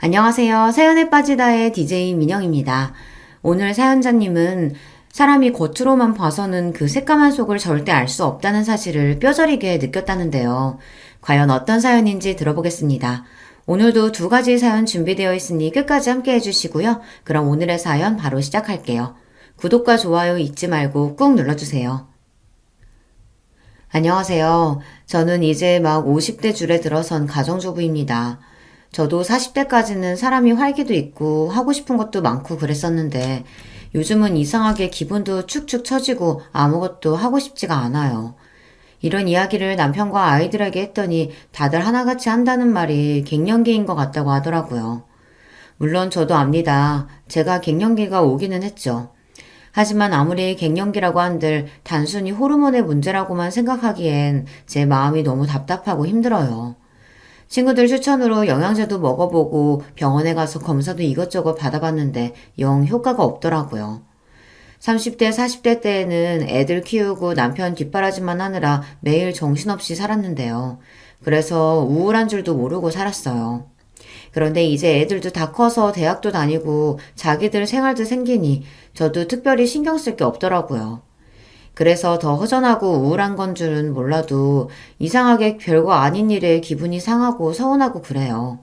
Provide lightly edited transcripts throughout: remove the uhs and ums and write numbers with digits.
안녕하세요. 사연에 빠지다의 DJ 민영입니다. 오늘 사연자님은 사람이 겉으로만 봐서는 그 새까만 속을 절대 알 수 없다는 사실을 뼈저리게 느꼈다는데요. 과연 어떤 사연인지 들어보겠습니다. 오늘도 두 가지 사연 준비되어 있으니 끝까지 함께 해주시고요. 그럼 오늘의 사연 바로 시작할게요. 구독과 좋아요 잊지 말고 꾹 눌러주세요. 안녕하세요. 저는 이제 막 50대 줄에 들어선 가정주부입니다. 저도 40대까지는 사람이 활기도 있고 하고 싶은 것도 많고 그랬었는데 요즘은 이상하게 기분도 축축 처지고 아무것도 하고 싶지가 않아요. 이런 이야기를 남편과 아이들에게 했더니 다들 하나같이 한다는 말이 갱년기인 것 같다고 하더라고요. 물론 저도 압니다. 제가 갱년기가 오기는 했죠. 하지만 아무리 갱년기라고 한들 단순히 호르몬의 문제라고만 생각하기엔 제 마음이 너무 답답하고 힘들어요. 친구들 추천으로 영양제도 먹어보고 병원에 가서 검사도 이것저것 받아봤는데 영 효과가 없더라고요. 30대, 40대 때에는 애들 키우고 남편 뒷바라지만 하느라 매일 정신없이 살았는데요. 그래서 우울한 줄도 모르고 살았어요. 그런데 이제 애들도 다 커서 대학도 다니고 자기들 생활도 생기니 저도 특별히 신경 쓸 게 없더라고요. 그래서 더 허전하고 우울한 건 줄은 몰라도 이상하게 별거 아닌 일에 기분이 상하고 서운하고 그래요.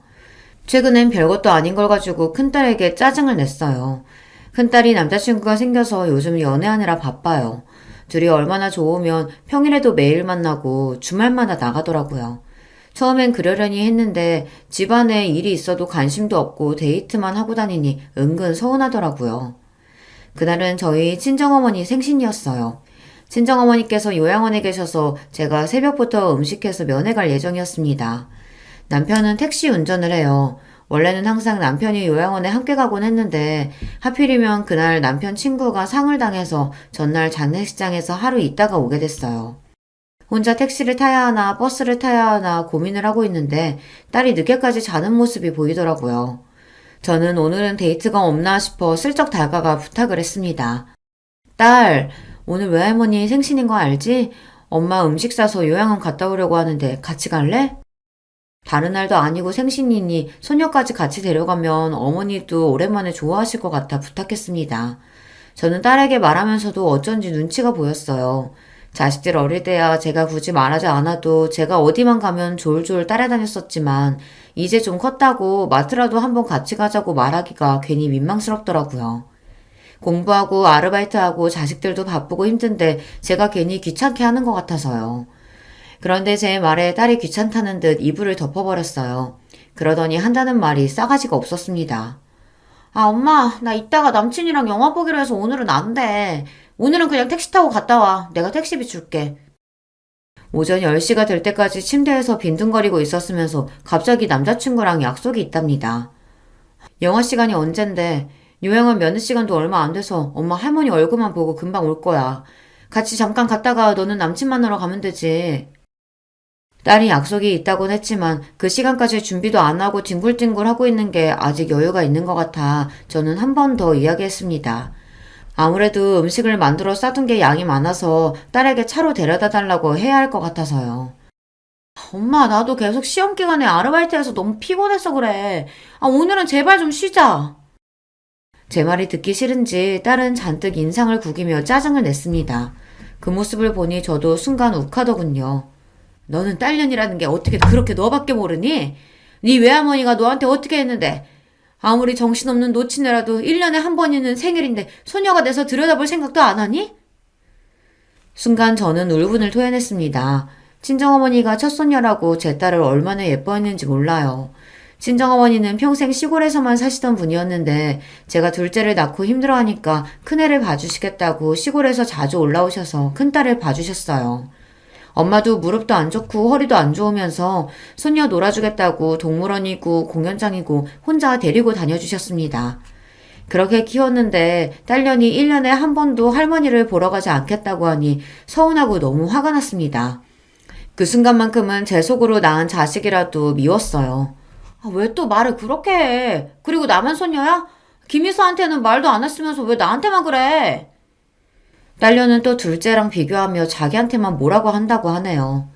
최근엔 별것도 아닌 걸 가지고 큰딸에게 짜증을 냈어요. 큰딸이 남자친구가 생겨서 요즘 연애하느라 바빠요. 둘이 얼마나 좋으면 평일에도 매일 만나고 주말마다 나가더라고요. 처음엔 그러려니 했는데 집안에 일이 있어도 관심도 없고 데이트만 하고 다니니 은근 서운하더라고요. 그날은 저희 친정어머니 생신이었어요. 친정어머니께서 요양원에 계셔서 제가 새벽부터 음식해서 면회 갈 예정이었습니다. 남편은 택시 운전을 해요. 원래는 항상 남편이 요양원에 함께 가곤 했는데 하필이면 그날 남편 친구가 상을 당해서 전날 장례식장에서 하루 있다가 오게 됐어요. 혼자 택시를 타야 하나 버스를 타야 하나 고민을 하고 있는데 딸이 늦게까지 자는 모습이 보이더라고요. 저는 오늘은 데이트가 없나 싶어 슬쩍 다가가 부탁을 했습니다. 딸, 오늘 외할머니 생신인 거 알지? 엄마 음식 싸서 요양원 갔다 오려고 하는데 같이 갈래? 다른 날도 아니고 생신이니 손녀까지 같이 데려가면 어머니도 오랜만에 좋아하실 것 같아 부탁했습니다. 저는 딸에게 말하면서도 어쩐지 눈치가 보였어요. 자식들 어릴 때야 제가 굳이 말하지 않아도 제가 어디만 가면 졸졸 따라다녔었지만 이제 좀 컸다고 마트라도 한번 같이 가자고 말하기가 괜히 민망스럽더라고요. 공부하고 아르바이트하고 자식들도 바쁘고 힘든데 제가 괜히 귀찮게 하는 것 같아서요. 그런데 제 말에 딸이 귀찮다는 듯 이불을 덮어버렸어요. 그러더니 한다는 말이 싸가지가 없었습니다. 아, 엄마, 나 이따가 남친이랑 영화 보기로 해서 오늘은 안 돼. 오늘은 그냥 택시 타고 갔다 와. 내가 택시비 줄게. 오전 10시가 될 때까지 침대에서 빈둥거리고 있었으면서 갑자기 남자친구랑 약속이 있답니다. 영화 시간이 언젠데 요양원 면회 시간도 얼마 안 돼서 엄마 할머니 얼굴만 보고 금방 올 거야. 같이 잠깐 갔다가 너는 남친 만나러 가면 되지. 딸이 약속이 있다곤 했지만 그 시간까지 준비도 안 하고 뒹굴뒹굴 하고 있는 게 아직 여유가 있는 것 같아 저는 한 번 더 이야기했습니다. 아무래도 음식을 만들어 싸둔 게 양이 많아서 딸에게 차로 데려다 달라고 해야 할 것 같아서요. 엄마, 나도 계속 시험 기간에 아르바이트해서 너무 피곤해서 그래. 아, 오늘은 제발 좀 쉬자. 제 말이 듣기 싫은지 딸은 잔뜩 인상을 구기며 짜증을 냈습니다. 그 모습을 보니 저도 순간 욱하더군요. 너는 딸년이라는 게 어떻게 그렇게 너밖에 모르니? 네 외할머니가 너한테 어떻게 했는데? 아무리 정신없는 노친애라도 1년에 한 번이는 생일인데 소녀가 돼서 들여다볼 생각도 안 하니? 순간 저는 울분을 토해냈습니다. 친정어머니가 첫손녀라고 제 딸을 얼마나 예뻐했는지 몰라요. 친정어머니는 평생 시골에서만 사시던 분이었는데 제가 둘째를 낳고 힘들어하니까 큰애를 봐주시겠다고 시골에서 자주 올라오셔서 큰딸을 봐주셨어요. 엄마도 무릎도 안 좋고 허리도 안 좋으면서 손녀 놀아주겠다고 동물원이고 공연장이고 혼자 데리고 다녀주셨습니다. 그렇게 키웠는데 딸년이 1년에 한 번도 할머니를 보러 가지 않겠다고 하니 서운하고 너무 화가 났습니다. 그 순간만큼은 제 속으로 낳은 자식이라도 미웠어요. 아, 왜 또 말을 그렇게 해? 그리고 나만 손녀야? 김희수한테는 말도 안 했으면서 왜 나한테만 그래? 딸려는 또 둘째랑 비교하며 자기한테만 뭐라고 한다고 하네요.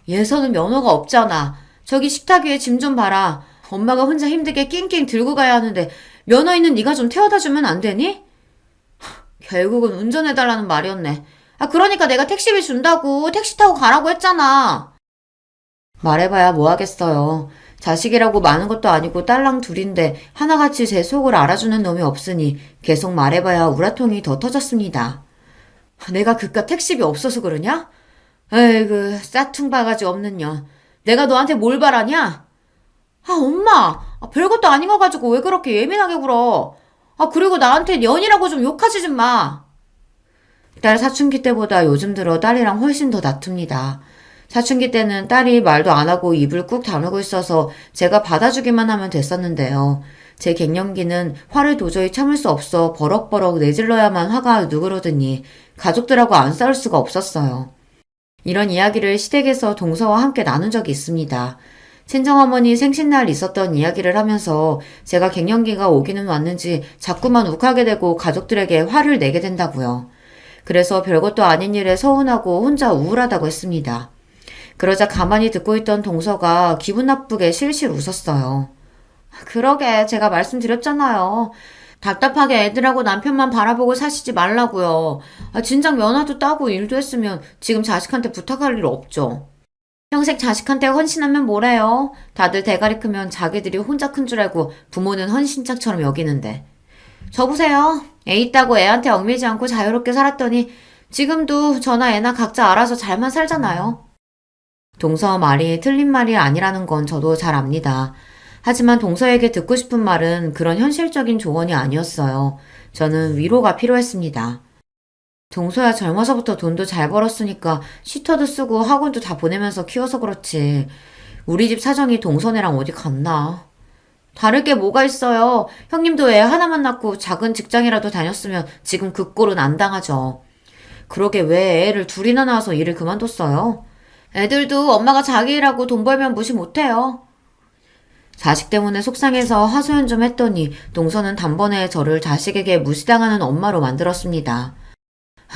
예서는 면허가 없잖아. 저기 식탁 위에 짐 좀 봐라. 엄마가 혼자 힘들게 낑낑 들고 가야 하는데 면허 있는 네가 좀 태워다 주면 안 되니? 결국은 운전해달라는 말이었네. 그러니까 내가 택시비 준다고 택시 타고 가라고 했잖아. 말해봐야 뭐 하겠어요. 자식이라고 많은 것도 아니고 딸랑 둘인데 하나같이 제 속을 알아주는 놈이 없으니 계속 말해봐야 우라통이 더 터졌습니다. 내가 그깟 택시비 없어서 그러냐? 에이그 싸퉁바가지 없는 년. 내가 너한테 뭘 바라냐? 엄마! 별것도 아닌 거 가지고 왜 그렇게 예민하게 굴어? 그리고 나한테 년이라고 좀 욕하지 좀 마. 딸 사춘기 때보다 요즘 들어 딸이랑 훨씬 더 다툽니다. 사춘기 때는 딸이 말도 안 하고 입을 꾹 다물고 있어서 제가 받아주기만 하면 됐었는데요. 제 갱년기는 화를 도저히 참을 수 없어 버럭버럭 내질러야만 화가 누그러드니 가족들하고 안 싸울 수가 없었어요. 이런 이야기를 시댁에서 동서와 함께 나눈 적이 있습니다. 친정어머니 생신날 있었던 이야기를 하면서 제가 갱년기가 오기는 왔는지 자꾸만 욱하게 되고 가족들에게 화를 내게 된다고요. 그래서 별것도 아닌 일에 서운하고 혼자 우울하다고 했습니다. 그러자 가만히 듣고 있던 동서가 기분 나쁘게 실실 웃었어요. 그러게 제가 말씀드렸잖아요. 답답하게 애들하고 남편만 바라보고 사시지 말라고요. 진작 면허도 따고 일도 했으면 지금 자식한테 부탁할 일 없죠. 평생 자식한테 헌신하면 뭐래요? 다들 대가리 크면 자기들이 혼자 큰 줄 알고 부모는 헌신짝처럼 여기는데. 저 보세요. 애 있다고 애한테 얽매이지 않고 자유롭게 살았더니 지금도 저나 애나 각자 알아서 잘만 살잖아요. 동서 말이 틀린 말이 아니라는 건 저도 잘 압니다. 하지만 동서에게 듣고 싶은 말은 그런 현실적인 조언이 아니었어요. 저는 위로가 필요했습니다. 동서야 젊어서부터 돈도 잘 벌었으니까 슈터도 쓰고 학원도 다 보내면서 키워서 그렇지. 우리 집 사정이 동서네랑 어디 같나. 다를 게 뭐가 있어요. 형님도 애 하나만 낳고 작은 직장이라도 다녔으면 지금 그 꼴은 안 당하죠. 그러게 왜 애를 둘이나 낳아서 일을 그만뒀어요? 애들도 엄마가 자기 일하고 돈 벌면 무시 못해요. 자식 때문에 속상해서 하소연 좀 했더니 동서는 단번에 저를 자식에게 무시당하는 엄마로 만들었습니다.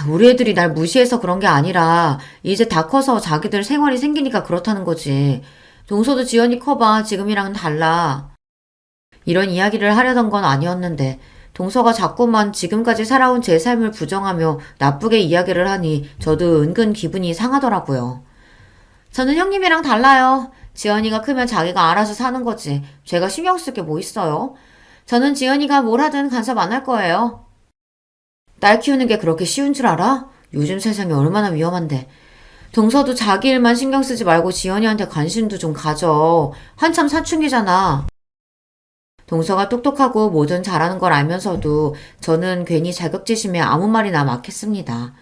우리 애들이 날 무시해서 그런 게 아니라 이제 다 커서 자기들 생활이 생기니까 그렇다는 거지. 동서도 지연이 커봐. 지금이랑은 달라. 이런 이야기를 하려던 건 아니었는데 동서가 자꾸만 지금까지 살아온 제 삶을 부정하며 나쁘게 이야기를 하니 저도 은근 기분이 상하더라고요. 저는 형님이랑 달라요. 지연이가 크면 자기가 알아서 사는 거지. 제가 신경 쓸 게 뭐 있어요? 저는 지연이가 뭘 하든 간섭 안 할 거예요. 딸 키우는 게 그렇게 쉬운 줄 알아? 요즘 세상이 얼마나 위험한데. 동서도 자기 일만 신경 쓰지 말고 지연이한테 관심도 좀 가져. 한참 사춘기잖아. 동서가 똑똑하고 뭐든 잘하는 걸 알면서도 저는 괜히 자격지심에 아무 말이나 막 했습니다.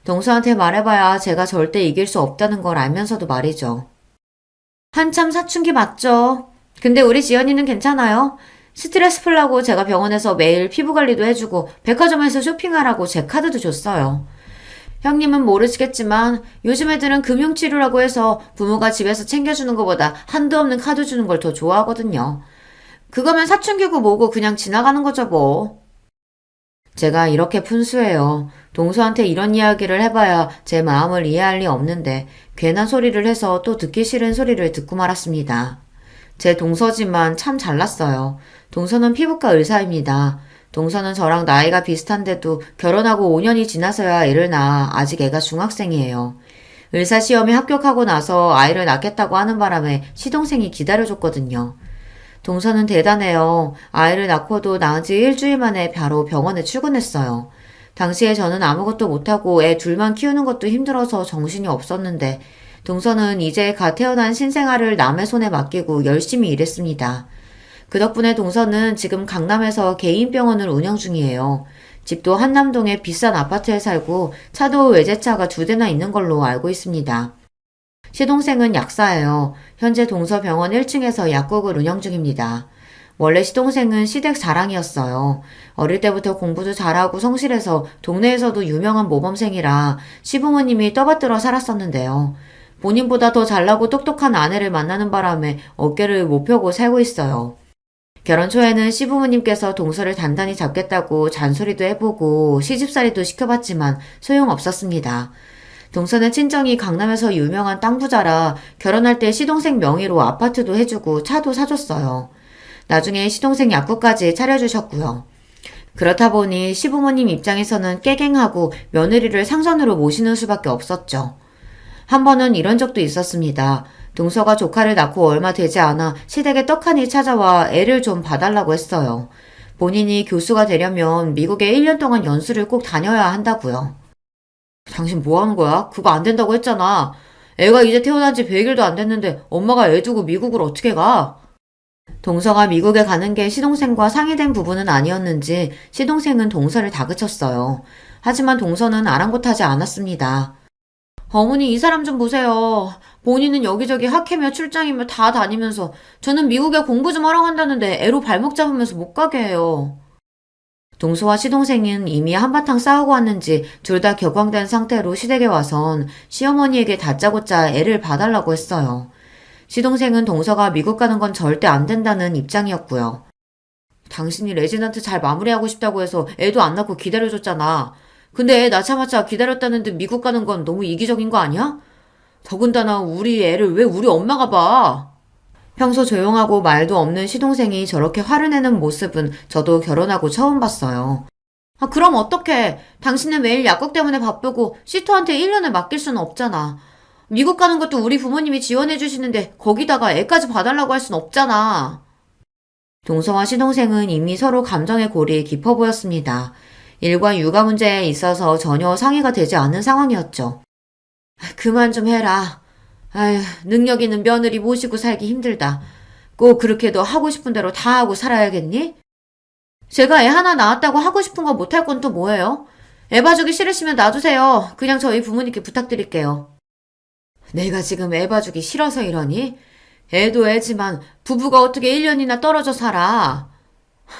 동서한테 말해봐야 제가 절대 이길 수 없다는 걸 알면서도 말이죠. 한참 사춘기 맞죠? 근데 우리 지연이는 괜찮아요. 스트레스 풀라고 제가 병원에서 매일 피부 관리도 해주고 백화점에서 쇼핑하라고 제 카드도 줬어요. 형님은 모르시겠지만 요즘 애들은 금융치료라고 해서 부모가 집에서 챙겨주는 것보다 한도 없는 카드 주는 걸 더 좋아하거든요. 그거면 사춘기고 뭐고 그냥 지나가는 거죠 뭐. 제가 이렇게 푼수해요. 동서한테 이런 이야기를 해봐야 제 마음을 이해할 리 없는데 괜한 소리를 해서 또 듣기 싫은 소리를 듣고 말았습니다. 제 동서지만 참 잘났어요. 동서는 피부과 의사입니다. 동서는 저랑 나이가 비슷한데도 결혼하고 5년이 지나서야 애를 낳아 아직 애가 중학생이에요. 의사 시험에 합격하고 나서 아이를 낳겠다고 하는 바람에 시동생이 기다려줬거든요. 동서는 대단해요. 아이를 낳고도 낳은 지 일주일 만에 바로 병원에 출근했어요. 당시에 저는 아무것도 못하고 애 둘만 키우는 것도 힘들어서 정신이 없었는데 동서는 이제 갓 태어난 신생아를 남의 손에 맡기고 열심히 일했습니다. 그 덕분에 동서는 지금 강남에서 개인 병원을 운영 중이에요. 집도 한남동의 비싼 아파트에 살고 차도 외제차가 2대나 있는 걸로 알고 있습니다. 시동생은 약사예요. 현재 동서병원 1층에서 약국을 운영 중입니다. 원래 시동생은 시댁 자랑이었어요. 어릴 때부터 공부도 잘하고 성실해서 동네에서도 유명한 모범생이라 시부모님이 떠받들어 살았었는데요. 본인보다 더 잘나고 똑똑한 아내를 만나는 바람에 어깨를 못 펴고 살고 있어요. 결혼 초에는 시부모님께서 동서를 단단히 잡겠다고 잔소리도 해보고 시집살이도 시켜봤지만 소용없었습니다. 동서는 친정이 강남에서 유명한 땅 부자라 결혼할 때 시동생 명의로 아파트도 해주고 차도 사줬어요. 나중에 시동생 약국까지 차려주셨고요. 그렇다 보니 시부모님 입장에서는 깨갱하고 며느리를 상선으로 모시는 수밖에 없었죠. 한 번은 이런 적도 있었습니다. 동서가 조카를 낳고 얼마 되지 않아 시댁에 떡하니 찾아와 애를 좀 봐달라고 했어요. 본인이 교수가 되려면 미국에 1년 동안 연수를 꼭 다녀야 한다고요. 당신 뭐 하는 거야? 그거 안 된다고 했잖아. 애가 이제 태어난 지 100일도 안 됐는데 엄마가 애 두고 미국을 어떻게 가? 동서가 미국에 가는 게 시동생과 상의된 부분은 아니었는지 시동생은 동서를 다그쳤어요. 하지만 동서는 아랑곳하지 않았습니다. 어머니 이 사람 좀 보세요. 본인은 여기저기 학회며 출장이며 다 다니면서 저는 미국에 공부 좀 하러 간다는데 애로 발목 잡으면서 못 가게 해요. 동서와 시동생은 이미 한바탕 싸우고 왔는지 둘 다 격앙된 상태로 시댁에 와선 시어머니에게 다짜고짜 애를 봐달라고 했어요. 시동생은 동서가 미국 가는 건 절대 안 된다는 입장이었고요. 당신이 레지던트 잘 마무리하고 싶다고 해서 애도 안 낳고 기다려줬잖아. 근데 애 낳자마자 기다렸다는데 미국 가는 건 너무 이기적인 거 아니야? 더군다나 우리 애를 왜 우리 엄마가 봐? 평소 조용하고 말도 없는 시동생이 저렇게 화를 내는 모습은 저도 결혼하고 처음 봤어요. 아, 그럼 어떡해. 당신은 매일 약국 때문에 바쁘고 시토한테 1년을 맡길 수는 없잖아. 미국 가는 것도 우리 부모님이 지원해 주시는데 거기다가 애까지 봐달라고 할 순 없잖아. 동서와 시동생은 이미 서로 감정의 골이 깊어 보였습니다. 일과 육아 문제에 있어서 전혀 상의가 되지 않은 상황이었죠. 그만 좀 해라. 아휴, 능력 있는 며느리 모시고 살기 힘들다. 꼭 그렇게 너 하고 싶은 대로 다 하고 살아야겠니? 제가 애 하나 낳았다고 하고 싶은 거 못할 건 또 뭐예요? 애 봐주기 싫으시면 놔두세요. 그냥 저희 부모님께 부탁드릴게요. 내가 지금 애 봐주기 싫어서 이러니? 애도 애지만 부부가 어떻게 1년이나 떨어져 살아?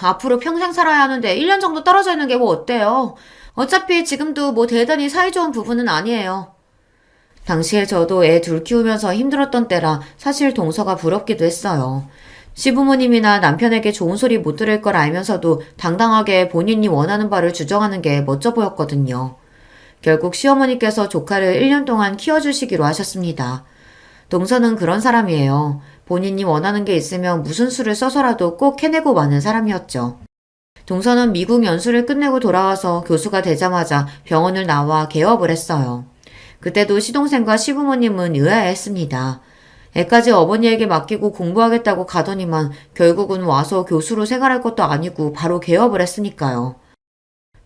앞으로 평생 살아야 하는데 1년 정도 떨어져 있는 게 뭐 어때요? 어차피 지금도 뭐 대단히 사이좋은 부부는 아니에요. 당시에 저도 애 둘 키우면서 힘들었던 때라 사실 동서가 부럽기도 했어요. 시부모님이나 남편에게 좋은 소리 못 들을 걸 알면서도 당당하게 본인이 원하는 바를 주장하는 게 멋져 보였거든요. 결국 시어머니께서 조카를 1년 동안 키워주시기로 하셨습니다. 동서는 그런 사람이에요. 본인이 원하는 게 있으면 무슨 수를 써서라도 꼭 해내고 마는 사람이었죠. 동서는 미국 연수를 끝내고 돌아와서 교수가 되자마자 병원을 나와 개업을 했어요. 그때도 시동생과 시부모님은 의아해했습니다. 애까지 어머니에게 맡기고 공부하겠다고 가더니만 결국은 와서 교수로 생활할 것도 아니고 바로 개업을 했으니까요.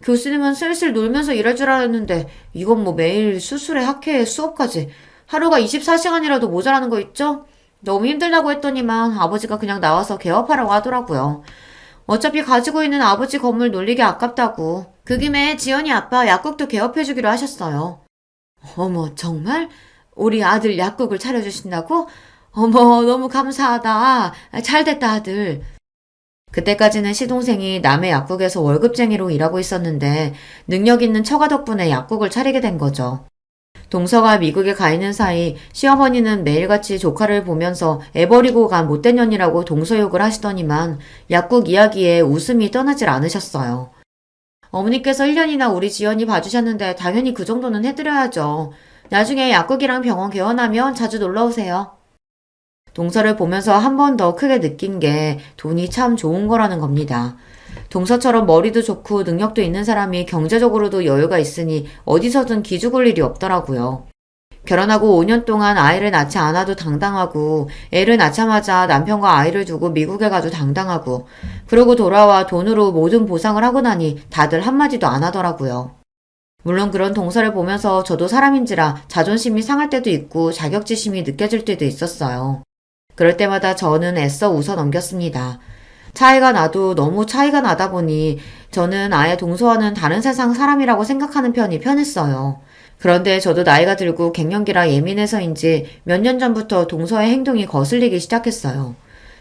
교수님은 슬슬 놀면서 일할 줄 알았는데 이건 뭐 매일 수술에 학회에 수업까지 하루가 24시간이라도 모자라는 거 있죠? 너무 힘들다고 했더니만 아버지가 그냥 나와서 개업하라고 하더라고요. 어차피 가지고 있는 아버지 건물 놀리기 아깝다고. 그 김에 지연이 아빠 약국도 개업해주기로 하셨어요. 어머, 정말? 우리 아들 약국을 차려주신다고? 어머, 너무 감사하다. 잘됐다, 아들. 그때까지는 시동생이 남의 약국에서 월급쟁이로 일하고 있었는데 능력 있는 처가 덕분에 약국을 차리게 된 거죠. 동서가 미국에 가 있는 사이 시어머니는 매일같이 조카를 보면서 애 버리고 간 못된 년이라고 동서 욕을 하시더니만 약국 이야기에 웃음이 떠나질 않으셨어요. 어머니께서 1년이나 우리 지연이 봐주셨는데 당연히 그 정도는 해드려야죠. 나중에 약국이랑 병원 개원하면 자주 놀러오세요. 동서를 보면서 한 번 더 크게 느낀 게 돈이 참 좋은 거라는 겁니다. 동서처럼 머리도 좋고 능력도 있는 사람이 경제적으로도 여유가 있으니 어디서든 기죽을 일이 없더라고요. 결혼하고 5년 동안 아이를 낳지 않아도 당당하고 애를 낳자마자 남편과 아이를 두고 미국에 가도 당당하고 그러고 돌아와 돈으로 모든 보상을 하고 나니 다들 한마디도 안 하더라고요. 물론 그런 동서를 보면서 저도 사람인지라 자존심이 상할 때도 있고 자격지심이 느껴질 때도 있었어요. 그럴 때마다 저는 애써 웃어 넘겼습니다. 차이가 나도 너무 차이가 나다 보니 저는 아예 동서와는 다른 세상 사람이라고 생각하는 편이 편했어요. 그런데 저도 나이가 들고 갱년기라 예민해서인지 몇 년 전부터 동서의 행동이 거슬리기 시작했어요.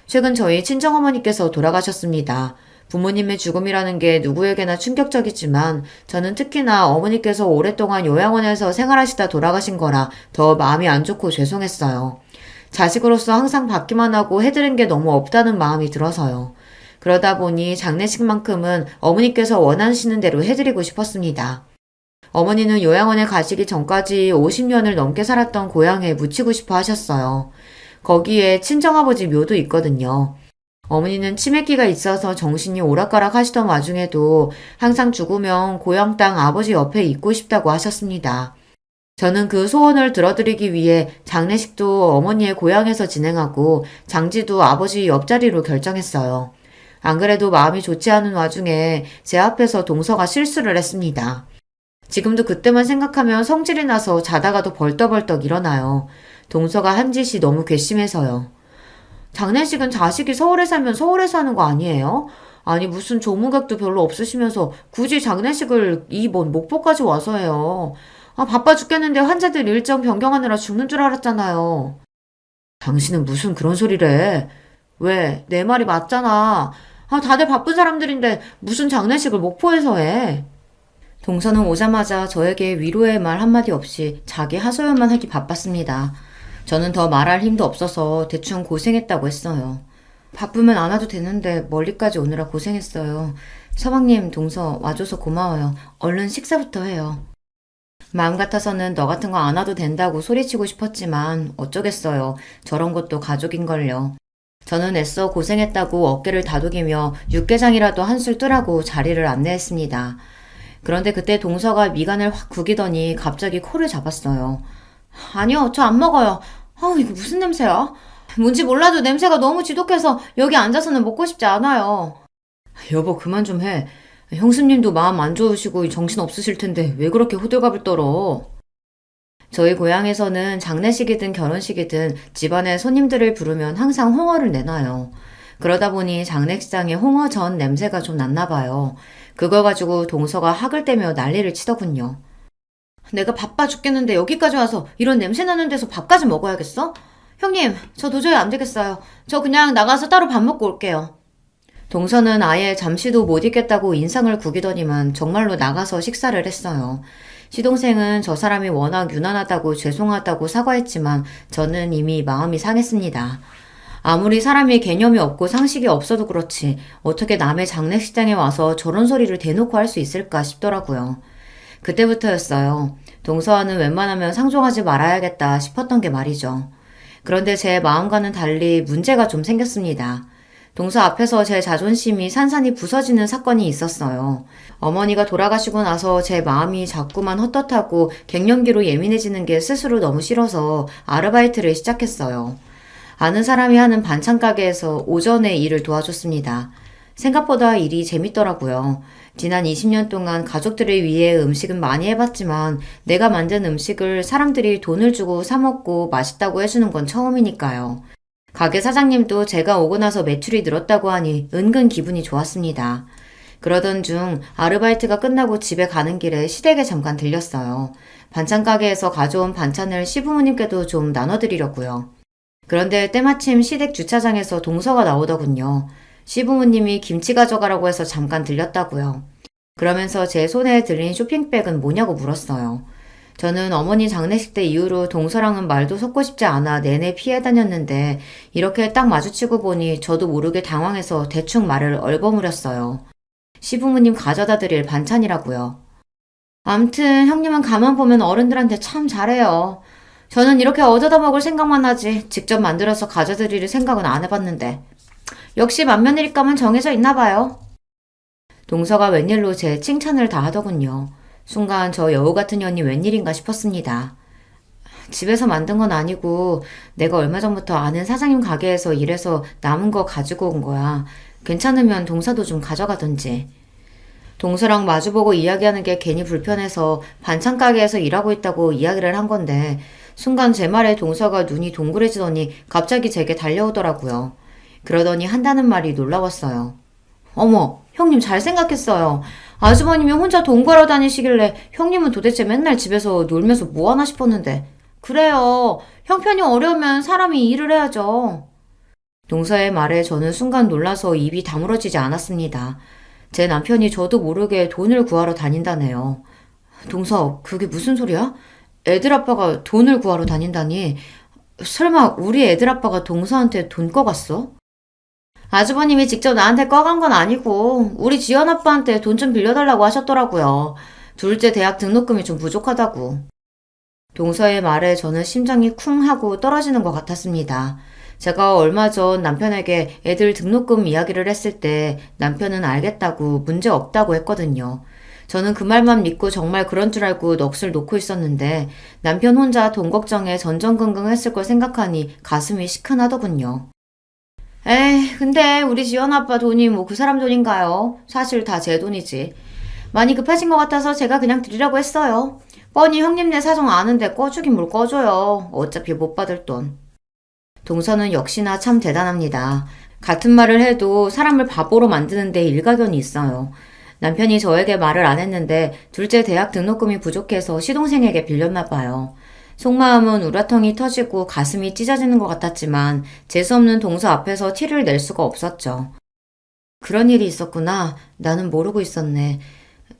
최근 저희 친정어머니께서 돌아가셨습니다. 부모님의 죽음이라는 게 누구에게나 충격적이지만 저는 특히나 어머니께서 오랫동안 요양원에서 생활하시다 돌아가신 거라 더 마음이 안 좋고 죄송했어요. 자식으로서 항상 받기만 하고 해드린 게 너무 없다는 마음이 들어서요. 그러다 보니 장례식만큼은 어머니께서 원하시는 대로 해드리고 싶었습니다. 어머니는 요양원에 가시기 전까지 50년을 넘게 살았던 고향에 묻히고 싶어 하셨어요. 거기에 친정아버지 묘도 있거든요. 어머니는 치매기가 있어서 정신이 오락가락 하시던 와중에도 항상 죽으면 고향 땅 아버지 옆에 있고 싶다고 하셨습니다. 저는 그 소원을 들어드리기 위해 장례식도 어머니의 고향에서 진행하고 장지도 아버지 옆자리로 결정했어요. 안 그래도 마음이 좋지 않은 와중에 제 앞에서 동서가 실수를 했습니다. 지금도 그때만 생각하면 성질이 나서 자다가도 벌떡벌떡 일어나요. 동서가 한 짓이 너무 괘씸해서요. 장례식은 자식이 서울에 살면 서울에서 하는 거 아니에요? 아니 무슨 조무객도 별로 없으시면서 굳이 장례식을 먼 목포까지 와서 해요. 아 바빠 죽겠는데 환자들 일정 변경하느라 죽는 줄 알았잖아요. 당신은 무슨 그런 소리를 해? 왜? 내 말이 맞잖아. 아 다들 바쁜 사람들인데 무슨 장례식을 목포에서 해? 동서는 오자마자 저에게 위로의 말 한마디 없이 자기 하소연만 하기 바빴습니다. 저는 더 말할 힘도 없어서 대충 고생했다고 했어요. 바쁘면 안 와도 되는데 멀리까지 오느라 고생했어요. 서방님, 동서 와줘서 고마워요. 얼른 식사부터 해요. 마음 같아서는 너 같은 거 안 와도 된다고 소리치고 싶었지만 어쩌겠어요. 저런 것도 가족인걸요. 저는 애써 고생했다고 어깨를 다독이며 육개장이라도 한술 뜨라고 자리를 안내했습니다. 그런데 그때 동서가 미간을 확 구기더니 갑자기 코를 잡았어요. 아니요, 저 안 먹어요. 이거 무슨 냄새야? 뭔지 몰라도 냄새가 너무 지독해서 여기 앉아서는 먹고 싶지 않아요. 여보, 그만 좀 해. 형수님도 마음 안 좋으시고 정신 없으실 텐데 왜 그렇게 호들갑을 떨어? 저희 고향에서는 장례식이든 결혼식이든 집안에 손님들을 부르면 항상 홍어를 내놔요. 그러다 보니 장례식장에 홍어전 냄새가 좀 났나 봐요. 그걸 가지고 동서가 학을 떼며 난리를 치더군요. 내가 바빠 죽겠는데 여기까지 와서 이런 냄새 나는 데서 밥까지 먹어야겠어? 형님, 저 도저히 안 되겠어요. 저 그냥 나가서 따로 밥 먹고 올게요. 동서는 아예 잠시도 못 있겠다고 인상을 구기더니만 정말로 나가서 식사를 했어요. 시동생은 저 사람이 워낙 유난하다고 죄송하다고 사과했지만 저는 이미 마음이 상했습니다. 아무리 사람이 개념이 없고 상식이 없어도 그렇지 어떻게 남의 장례식장에 와서 저런 소리를 대놓고 할 수 있을까 싶더라고요. 그때부터였어요. 동서와는 웬만하면 상종하지 말아야겠다 싶었던 게 말이죠. 그런데 제 마음과는 달리 문제가 좀 생겼습니다. 동서 앞에서 제 자존심이 산산이 부서지는 사건이 있었어요. 어머니가 돌아가시고 나서 제 마음이 자꾸만 헛헛하고 갱년기로 예민해지는 게 스스로 너무 싫어서 아르바이트를 시작했어요. 아는 사람이 하는 반찬 가게에서 오전에 일을 도와줬습니다. 생각보다 일이 재밌더라고요. 지난 20년 동안 가족들을 위해 음식은 많이 해봤지만 내가 만든 음식을 사람들이 돈을 주고 사 먹고 맛있다고 해주는 건 처음이니까요. 가게 사장님도 제가 오고 나서 매출이 늘었다고 하니 은근 기분이 좋았습니다. 그러던 중 아르바이트가 끝나고 집에 가는 길에 시댁에 잠깐 들렸어요. 반찬 가게에서 가져온 반찬을 시부모님께도 좀 나눠드리려고요. 그런데 때마침 시댁 주차장에서 동서가 나오더군요. 시부모님이 김치 가져가라고 해서 잠깐 들렸다고요. 그러면서 제 손에 들린 쇼핑백은 뭐냐고 물었어요. 저는 어머니 장례식 때 이후로 동서랑은 말도 섞고 싶지 않아 내내 피해 다녔는데 이렇게 딱 마주치고 보니 저도 모르게 당황해서 대충 말을 얼버무렸어요. 시부모님 가져다 드릴 반찬이라고요. 암튼 형님은 가만 보면 어른들한테 참 잘해요. 저는 이렇게 얻어다 먹을 생각만 하지 직접 만들어서 가져드릴 생각은 안 해봤는데 역시 맏며느리감은 정해져 있나 봐요. 동서가 웬일로 제 칭찬을 다 하더군요. 순간 저 여우 같은 년이 웬일인가 싶었습니다. 집에서 만든 건 아니고 내가 얼마 전부터 아는 사장님 가게에서 일해서 남은 거 가지고 온 거야. 괜찮으면 동서도 좀 가져가던지. 동서랑 마주보고 이야기하는 게 괜히 불편해서 반찬 가게에서 일하고 있다고 이야기를 한 건데 순간 제 말에 동서가 눈이 동그래지더니 갑자기 제게 달려오더라고요. 그러더니 한다는 말이 놀라웠어요. 어머, 형님 잘 생각했어요. 아주버님이 혼자 돈 벌어 다니시길래 형님은 도대체 맨날 집에서 놀면서 뭐 하나 싶었는데. 그래요. 형편이 어려우면 사람이 일을 해야죠. 동서의 말에 저는 순간 놀라서 입이 다물어지지 않았습니다. 제 남편이 저도 모르게 돈을 구하러 다닌다네요. 동서, 그게 무슨 소리야? 애들 아빠가 돈을 구하러 다닌다니. 설마 우리 애들 아빠가 동서한테 돈 꺼갔어? 아주버님이 직접 나한테 꺼간 건 아니고 우리 지연 아빠한테 돈 좀 빌려달라고 하셨더라고요. 둘째 대학 등록금이 좀 부족하다고. 동서의 말에 저는 심장이 쿵 하고 떨어지는 것 같았습니다. 제가 얼마 전 남편에게 애들 등록금 이야기를 했을 때 남편은 알겠다고 문제 없다고 했거든요. 저는 그 말만 믿고 정말 그런 줄 알고 넋을 놓고 있었는데 남편 혼자 돈 걱정에 전전긍긍했을 걸 생각하니 가슴이 시큰하더군요. 에이, 근데 우리 지연 아빠 돈이 뭐 그 사람 돈인가요? 사실 다 제 돈이지. 많이 급하신 것 같아서 제가 그냥 드리라고 했어요. 뻔히 형님네 사정 아는데 꺼주긴 뭘 꺼줘요. 어차피 못 받을 돈. 동서는 역시나 참 대단합니다. 같은 말을 해도 사람을 바보로 만드는데 일가견이 있어요. 남편이 저에게 말을 안 했는데 둘째 대학 등록금이 부족해서 시동생에게 빌렸나 봐요. 속마음은 우라통이 터지고 가슴이 찢어지는 것 같았지만 재수없는 동서 앞에서 티를 낼 수가 없었죠. 그런 일이 있었구나. 나는 모르고 있었네.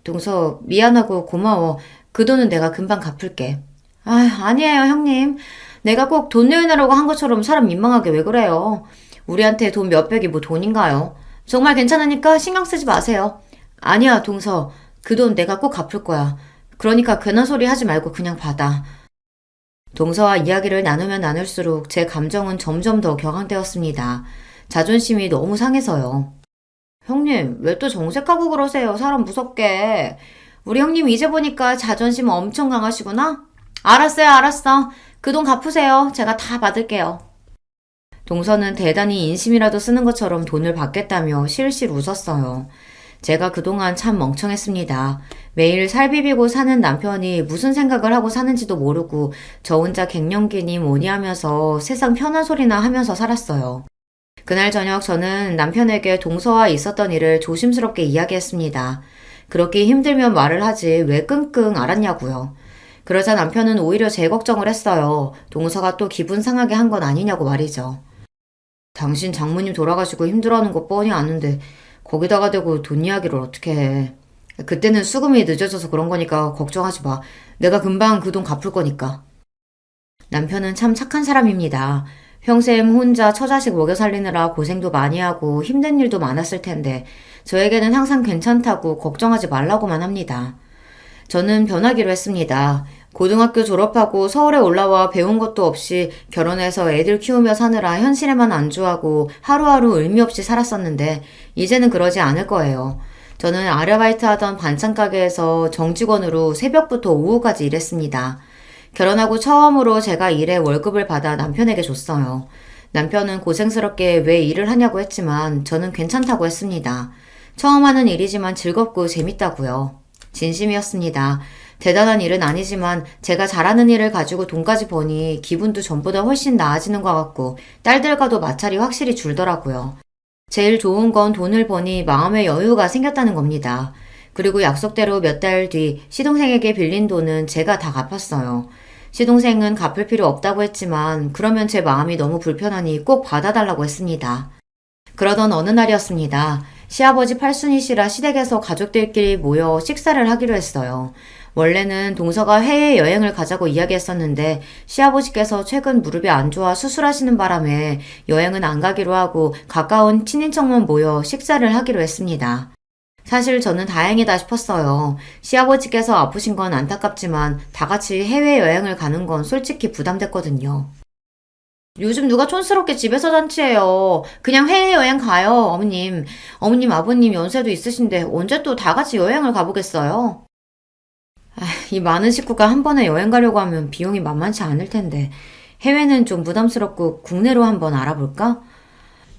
동서 미안하고 고마워. 그 돈은 내가 금방 갚을게. 아니에요 형님. 내가 꼭 돈 내놔라고 한 것처럼 사람 민망하게 왜 그래요. 우리한테 돈 몇백이 뭐 돈인가요? 정말 괜찮으니까 신경 쓰지 마세요. 아니야 동서. 그 돈 내가 꼭 갚을 거야. 그러니까 괜한 소리 하지 말고 그냥 받아. 동서와 이야기를 나누면 나눌수록 제 감정은 점점 더 격앙되었습니다. 자존심이 너무 상해서요. 형님, 왜 또 정색하고 그러세요? 사람 무섭게. 우리 형님 이제 보니까 자존심 엄청 강하시구나? 알았어요, 알았어. 그 돈 갚으세요. 제가 다 받을게요. 동서는 대단히 인심이라도 쓰는 것처럼 돈을 받겠다며 실실 웃었어요. 제가 그동안 참 멍청했습니다. 매일 살 비비고 사는 남편이 무슨 생각을 하고 사는지도 모르고 저 혼자 갱년기니 뭐니 하면서 세상 편한 소리나 하면서 살았어요. 그날 저녁 저는 남편에게 동서와 있었던 일을 조심스럽게 이야기했습니다. 그렇게 힘들면 말을 하지 왜 끙끙 앓았냐고요. 그러자 남편은 오히려 제 걱정을 했어요. 동서가 또 기분 상하게 한 건 아니냐고 말이죠. 당신 장모님 돌아가시고 힘들어하는 거 뻔히 아는데 거기다가 대고 돈 이야기를 어떻게 해. 그때는 수금이 늦어져서 그런 거니까 걱정하지 마. 내가 금방 그 돈 갚을 거니까. 남편은 참 착한 사람입니다. 평생 혼자 처자식 먹여 살리느라 고생도 많이 하고 힘든 일도 많았을 텐데 저에게는 항상 괜찮다고 걱정하지 말라고만 합니다. 저는 변하기로 했습니다. 고등학교 졸업하고 서울에 올라와 배운 것도 없이 결혼해서 애들 키우며 사느라 현실에만 안주하고 하루하루 의미 없이 살았었는데 이제는 그러지 않을 거예요. 저는 아르바이트 하던 반찬 가게에서 정직원으로 새벽부터 오후까지 일했습니다. 결혼하고 처음으로 제가 일에 월급을 받아 남편에게 줬어요. 남편은 고생스럽게 왜 일을 하냐고 했지만 저는 괜찮다고 했습니다. 처음 하는 일이지만 즐겁고 재밌다고요. 진심이었습니다. 대단한 일은 아니지만 제가 잘하는 일을 가지고 돈까지 버니 기분도 전보다 훨씬 나아지는 것 같고 딸들과도 마찰이 확실히 줄더라고요. 제일 좋은 건 돈을 버니 마음의 여유가 생겼다는 겁니다. 그리고 약속대로 몇 달 뒤 시동생에게 빌린 돈은 제가 다 갚았어요. 시동생은 갚을 필요 없다고 했지만 그러면 제 마음이 너무 불편하니 꼭 받아달라고 했습니다. 그러던 어느 날이었습니다. 시아버지 팔순이시라 시댁에서 가족들끼리 모여 식사를 하기로 했어요. 원래는 동서가 해외여행을 가자고 이야기했었는데 시아버지께서 최근 무릎이 안 좋아 수술하시는 바람에 여행은 안 가기로 하고 가까운 친인척만 모여 식사를 하기로 했습니다. 사실 저는 다행이다 싶었어요. 시아버지께서 아프신 건 안타깝지만 다 같이 해외여행을 가는 건 솔직히 부담됐거든요. 요즘 누가 촌스럽게 집에서 잔치해요. 그냥 해외여행 가요, 어머님. 어머님, 아버님 연세도 있으신데 언제 또 다 같이 여행을 가보겠어요? 이 많은 식구가 한 번에 여행 가려고 하면 비용이 만만치 않을 텐데 해외는 좀 부담스럽고 국내로 한번 알아볼까?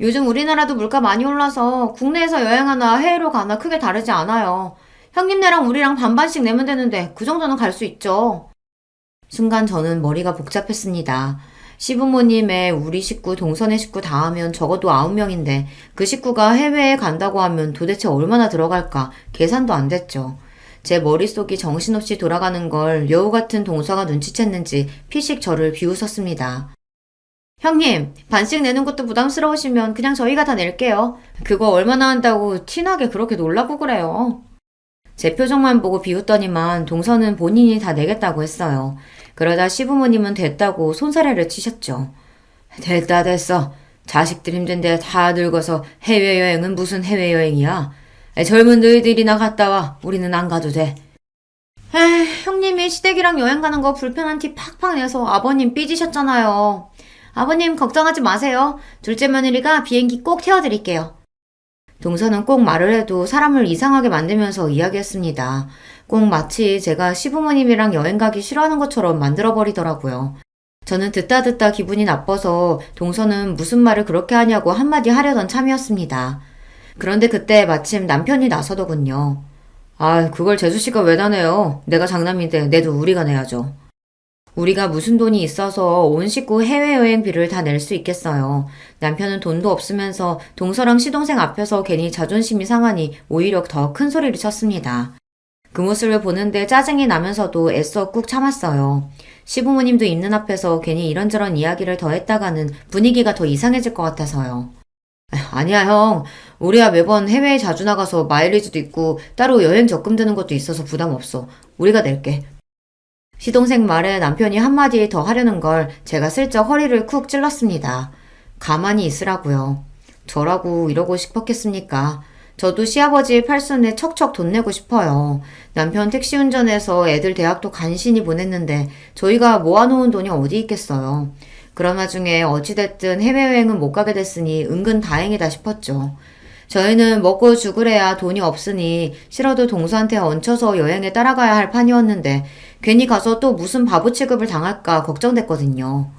요즘 우리나라도 물가 많이 올라서 국내에서 여행하나 해외로 가나 크게 다르지 않아요. 형님네랑 우리랑 반반씩 내면 되는데 그 정도는 갈 수 있죠. 순간 저는 머리가 복잡했습니다. 시부모님의 우리 식구, 동선의 식구 다 하면 적어도 9명인데 그 식구가 해외에 간다고 하면 도대체 얼마나 들어갈까 계산도 안 됐죠. 제 머릿속이 정신없이 돌아가는 걸 여우 같은 동서가 눈치챘는지 피식 저를 비웃었습니다. 형님, 반씩 내는 것도 부담스러우시면 그냥 저희가 다 낼게요. 그거 얼마나 한다고 티나게 그렇게 놀라고 그래요. 제 표정만 보고 비웃더니만 동서는 본인이 다 내겠다고 했어요. 그러다 시부모님은 됐다고 손사래를 치셨죠. 됐다 됐어. 자식들 힘든데 다 늙어서 해외여행은 무슨 해외여행이야. 젊은 너희들이나 갔다 와. 우리는 안 가도 돼. 형님이 시댁이랑 여행 가는 거 불편한 티 팍팍 내서 아버님 삐지셨잖아요. 아버님 걱정하지 마세요. 둘째 며느리가 비행기 꼭 태워드릴게요. 동서는 꼭 말을 해도 사람을 이상하게 만들면서 이야기했습니다. 꼭 마치 제가 시부모님이랑 여행 가기 싫어하는 것처럼 만들어버리더라고요. 저는 듣다 기분이 나빠서 동서는 무슨 말을 그렇게 하냐고 한마디 하려던 참이었습니다. 그런데 그때 마침 남편이 나서더군요. 아, 그걸 재수씨가 왜 나내요? 내가 장남인데 내도 우리가 내야죠. 우리가 무슨 돈이 있어서 온 식구 해외여행비를 다 낼 수 있겠어요. 남편은 돈도 없으면서 동서랑 시동생 앞에서 괜히 자존심이 상하니 오히려 더 큰 소리를 쳤습니다. 그 모습을 보는데 짜증이 나면서도 애써 꾹 참았어요. 시부모님도 있는 앞에서 괜히 이런저런 이야기를 더 했다가는 분위기가 더 이상해질 것 같아서요. 아니야, 형. 우리야 매번 해외에 자주 나가서 마일리지도 있고 따로 여행 적금 드는 것도 있어서 부담 없어. 우리가 낼게. 시동생 말에 남편이 한마디 더 하려는 걸 제가 슬쩍 허리를 쿡 찔렀습니다. 가만히 있으라고요. 저라고 이러고 싶었겠습니까? 저도 시아버지 팔순에 척척 돈 내고 싶어요. 남편 택시 운전해서 애들 대학도 간신히 보냈는데 저희가 모아놓은 돈이 어디 있겠어요. 그런 와중에 어찌됐든 해외여행은 못 가게 됐으니 은근 다행이다 싶었죠. 저희는 먹고 죽으래야 돈이 없으니 싫어도 동서한테 얹혀서 여행에 따라가야 할 판이었는데 괜히 가서 또 무슨 바보 취급을 당할까 걱정됐거든요.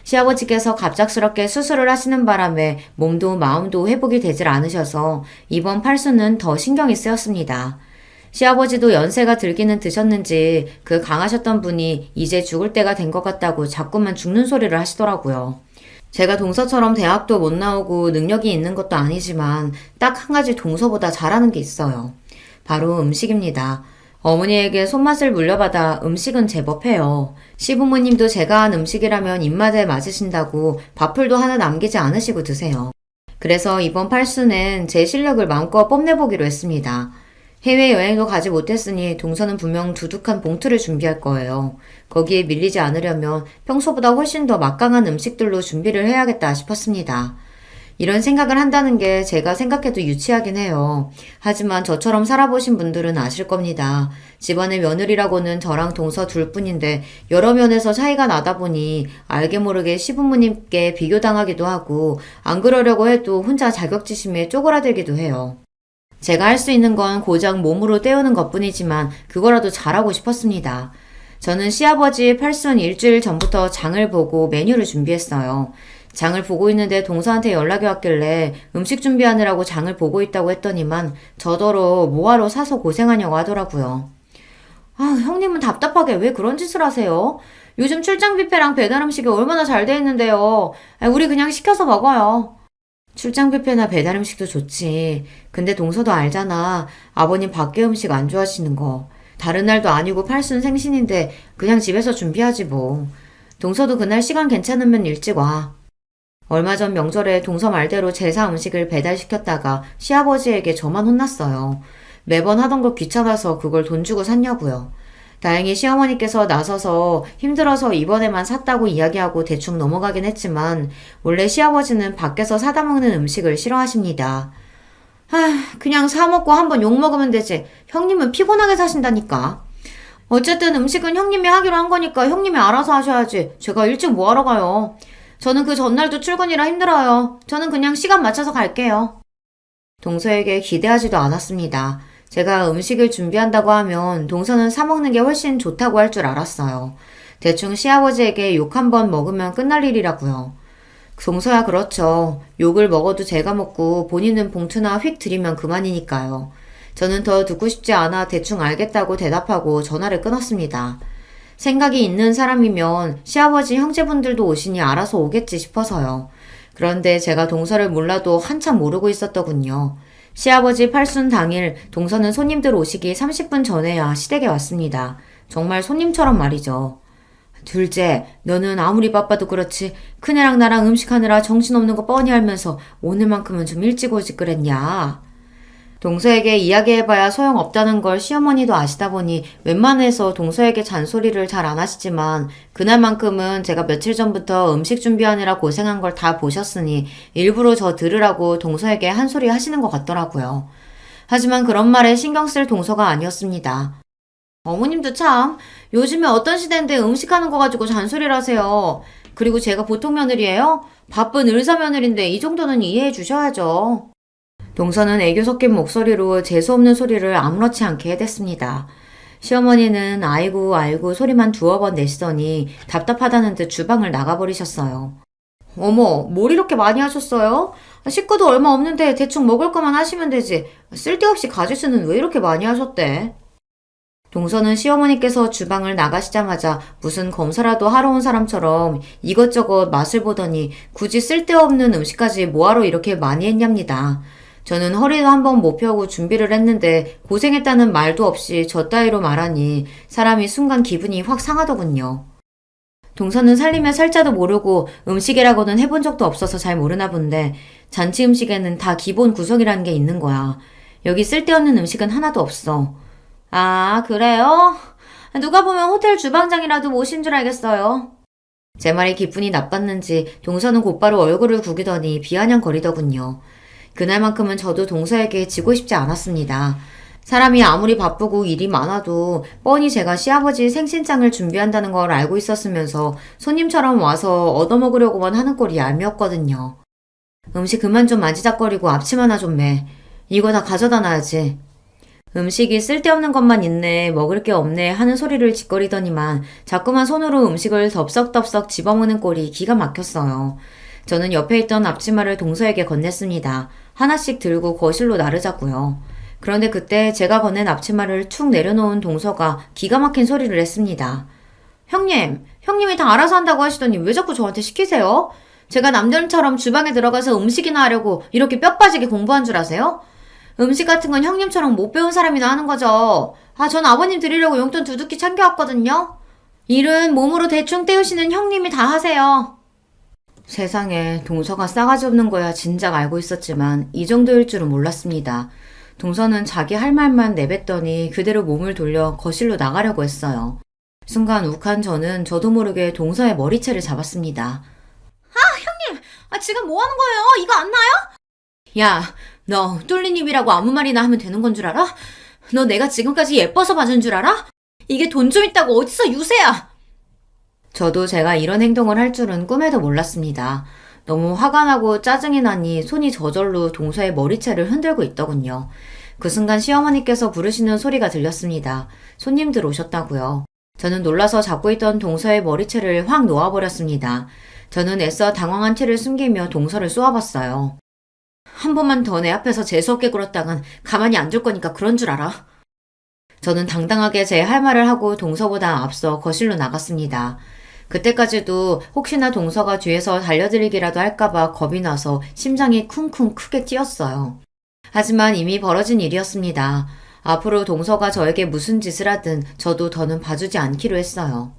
시아버지께서 갑작스럽게 수술을 하시는 바람에 몸도 마음도 회복이 되질 않으셔서 이번 팔순은 더 신경이 쓰였습니다. 시아버지도 연세가 들기는 드셨는지 그 강하셨던 분이 이제 죽을 때가 된 것 같다고 자꾸만 죽는 소리를 하시더라고요. 제가 동서처럼 대학도 못 나오고 능력이 있는 것도 아니지만 딱 한 가지 동서보다 잘하는 게 있어요. 바로 음식입니다. 어머니에게 손맛을 물려받아 음식은 제법 해요. 시부모님도 제가 한 음식이라면 입맛에 맞으신다고 밥풀도 하나 남기지 않으시고 드세요. 그래서 이번 팔순엔 제 실력을 마음껏 뽐내보기로 했습니다. 해외여행도 가지 못했으니 동서는 분명 두둑한 봉투를 준비할 거예요. 거기에 밀리지 않으려면 평소보다 훨씬 더 막강한 음식들로 준비를 해야겠다 싶었습니다. 이런 생각을 한다는 게 제가 생각해도 유치하긴 해요. 하지만 저처럼 살아보신 분들은 아실 겁니다. 집안의 며느리라고는 저랑 동서 둘뿐인데 여러 면에서 차이가 나다 보니 알게 모르게 시부모님께 비교당하기도 하고 안 그러려고 해도 혼자 자격지심에 쪼그라들기도 해요. 제가 할 수 있는 건 고작 몸으로 때우는 것뿐이지만 그거라도 잘하고 싶었습니다. 저는 시아버지 팔순 일주일 전부터 장을 보고 메뉴를 준비했어요. 장을 보고 있는데 동서한테 연락이 왔길래 음식 준비하느라고 장을 보고 있다고 했더니만 저더러 뭐하러 사서 고생하냐고 하더라고요. 아, 형님은 답답하게 왜 그런 짓을 하세요? 요즘 출장 뷔페랑 배달 음식이 얼마나 잘 돼 있는데요. 우리 그냥 시켜서 먹어요. 출장 뷔페나 배달 음식도 좋지. 근데 동서도 알잖아. 아버님 밖에 음식 안 좋아하시는 거. 다른 날도 아니고 팔순 생신인데 그냥 집에서 준비하지 뭐. 동서도 그날 시간 괜찮으면 일찍 와. 얼마 전 명절에 동서 말대로 제사 음식을 배달시켰다가 시아버지에게 저만 혼났어요. 매번 하던 거 귀찮아서 그걸 돈 주고 샀냐고요. 다행히 시어머니께서 나서서 힘들어서 이번에만 샀다고 이야기하고 대충 넘어가긴 했지만 원래 시아버지는 밖에서 사다 먹는 음식을 싫어하십니다. 그냥 사 먹고 한번 욕 먹으면 되지. 형님은 피곤하게 사신다니까. 어쨌든 음식은 형님이 하기로 한 거니까 형님이 알아서 하셔야지. 제가 일찍 뭐하러 가요. 저는 그 전날도 출근이라 힘들어요. 저는 그냥 시간 맞춰서 갈게요. 동서에게 기대하지도 않았습니다. 제가 음식을 준비한다고 하면 동서는 사먹는 게 훨씬 좋다고 할 줄 알았어요. 대충 시아버지에게 욕 한 번 먹으면 끝날 일이라고요. 동서야 그렇죠. 욕을 먹어도 제가 먹고 본인은 봉투나 휙 들이면 그만이니까요. 저는 더 듣고 싶지 않아 대충 알겠다고 대답하고 전화를 끊었습니다. 생각이 있는 사람이면 시아버지 형제분들도 오시니 알아서 오겠지 싶어서요. 그런데 제가 동서를 몰라도 한참 모르고 있었더군요. 시아버지 팔순 당일 동서는 손님들 오시기 30분 전에야 시댁에 왔습니다. 정말 손님처럼 말이죠. 둘째, 너는 아무리 바빠도 그렇지 큰애랑 나랑 음식하느라 정신없는 거 뻔히 알면서 오늘만큼은 좀 일찍 오지 그랬냐. 동서에게 이야기해봐야 소용없다는 걸 시어머니도 아시다 보니 웬만해서 동서에게 잔소리를 잘 안 하시지만 그날만큼은 제가 며칠 전부터 음식 준비하느라 고생한 걸 다 보셨으니 일부러 저 들으라고 동서에게 한 소리 하시는 것 같더라고요. 하지만 그런 말에 신경 쓸 동서가 아니었습니다. 어머님도 참 요즘에 어떤 시대인데 음식하는 거 가지고 잔소리를 하세요. 그리고 제가 보통 며느리예요? 바쁜 의사 며느리인데 이 정도는 이해해 주셔야죠. 동서는 애교 섞인 목소리로 재수없는 소리를 아무렇지 않게 해댔습니다. 시어머니는 아이고 아이고 소리만 두어 번 내시더니 답답하다는 듯 주방을 나가버리셨어요. 어머, 뭘 이렇게 많이 하셨어요? 식구도 얼마 없는데 대충 먹을 거만 하시면 되지. 쓸데없이 가짓수는 왜 이렇게 많이 하셨대? 동서는 시어머니께서 주방을 나가시자마자 무슨 검사라도 하러 온 사람처럼 이것저것 맛을 보더니 굳이 쓸데없는 음식까지 뭐하러 이렇게 많이 했냐입니다. 저는 허리도 한번 못 펴고 준비를 했는데 고생했다는 말도 없이 저 따위로 말하니 사람이 순간 기분이 확 상하더군요. 동서는 살림의 살자도 모르고 음식이라고는 해본 적도 없어서 잘 모르나 본데 잔치 음식에는 다 기본 구성이라는 게 있는 거야. 여기 쓸데없는 음식은 하나도 없어. 아, 그래요? 누가 보면 호텔 주방장이라도 모신 줄 알겠어요. 제 말이 기분이 나빴는지 동서는 곧바로 얼굴을 구기더니 비아냥거리더군요. 그날만큼은 저도 동서에게 지고 싶지 않았습니다. 사람이 아무리 바쁘고 일이 많아도 뻔히 제가 시아버지 생신상을 준비한다는 걸 알고 있었으면서 손님처럼 와서 얻어먹으려고만 하는 꼴이 얄미웠거든요. 음식 그만 좀 만지작거리고 앞침 하나 좀 매. 이거 다 가져다 놔야지. 음식이 쓸데없는 것만 있네, 먹을 게 없네 하는 소리를 짓거리더니만 자꾸만 손으로 음식을 덥석덥석 집어먹는 꼴이 기가 막혔어요. 저는 옆에 있던 앞치마를 동서에게 건넸습니다. 하나씩 들고 거실로 나르자고요. 그런데 그때 제가 건넨 앞치마를 툭 내려놓은 동서가 기가 막힌 소리를 했습니다. 형님이 다 알아서 한다고 하시더니 왜 자꾸 저한테 시키세요? 제가 남들처럼 주방에 들어가서 음식이나 하려고 이렇게 뼈 빠지게 공부한 줄 아세요? 음식 같은 건 형님처럼 못 배운 사람이나 하는 거죠. 전 아버님 드리려고 용돈 두둑히 챙겨왔거든요. 일은 몸으로 대충 때우시는 형님이 다 하세요. 세상에 동서가 싸가지 없는 거야 진작 알고 있었지만 이 정도일 줄은 몰랐습니다. 동서는 자기 할 말만 내뱉더니 그대로 몸을 돌려 거실로 나가려고 했어요. 순간 욱한 저는 저도 모르게 동서의 머리채를 잡았습니다. 형님! 지금 뭐 하는 거예요? 이거 안 나요? 야, 너 뚫린 입이라고 아무 말이나 하면 되는 건 줄 알아? 너 내가 지금까지 예뻐서 봐준 줄 알아? 이게 돈 좀 있다고 어디서 유세야! 저도 제가 이런 행동을 할 줄은 꿈에도 몰랐습니다. 너무 화가 나고 짜증이 나니 손이 저절로 동서의 머리채를 흔들고 있더군요. 그 순간 시어머니께서 부르시는 소리가 들렸습니다. 손님들 오셨다고요. 저는 놀라서 잡고 있던 동서의 머리채를 확 놓아버렸습니다. 저는 애써 당황한 채를 숨기며 동서를 쏘아봤어요. 한 번만 더 내 앞에서 재수없게 굴었다간 가만히 안 둘 거니까 그런 줄 알아. 저는 당당하게 제 할 말을 하고 동서보다 앞서 거실로 나갔습니다. 그때까지도 혹시나 동서가 뒤에서 달려들기라도 할까봐 겁이 나서 심장이 쿵쿵 크게 뛰었어요. 하지만 이미 벌어진 일이었습니다. 앞으로 동서가 저에게 무슨 짓을 하든 저도 더는 봐주지 않기로 했어요.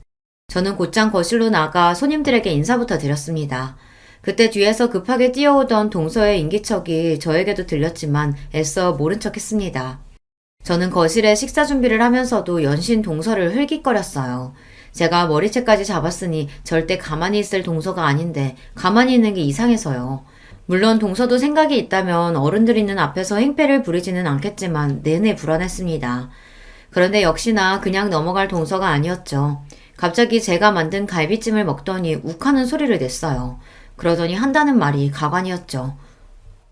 저는 곧장 거실로 나가 손님들에게 인사부터 드렸습니다. 그때 뒤에서 급하게 뛰어오던 동서의 인기척이 저에게도 들렸지만 애써 모른 척 했습니다. 저는 거실에 식사 준비를 하면서도 연신 동서를 흘깃거렸어요. 제가 머리채까지 잡았으니 절대 가만히 있을 동서가 아닌데 가만히 있는 게 이상해서요. 물론 동서도 생각이 있다면 어른들 있는 앞에서 행패를 부리지는 않겠지만 내내 불안했습니다. 그런데 역시나 그냥 넘어갈 동서가 아니었죠. 갑자기 제가 만든 갈비찜을 먹더니 욱하는 소리를 냈어요. 그러더니 한다는 말이 가관이었죠.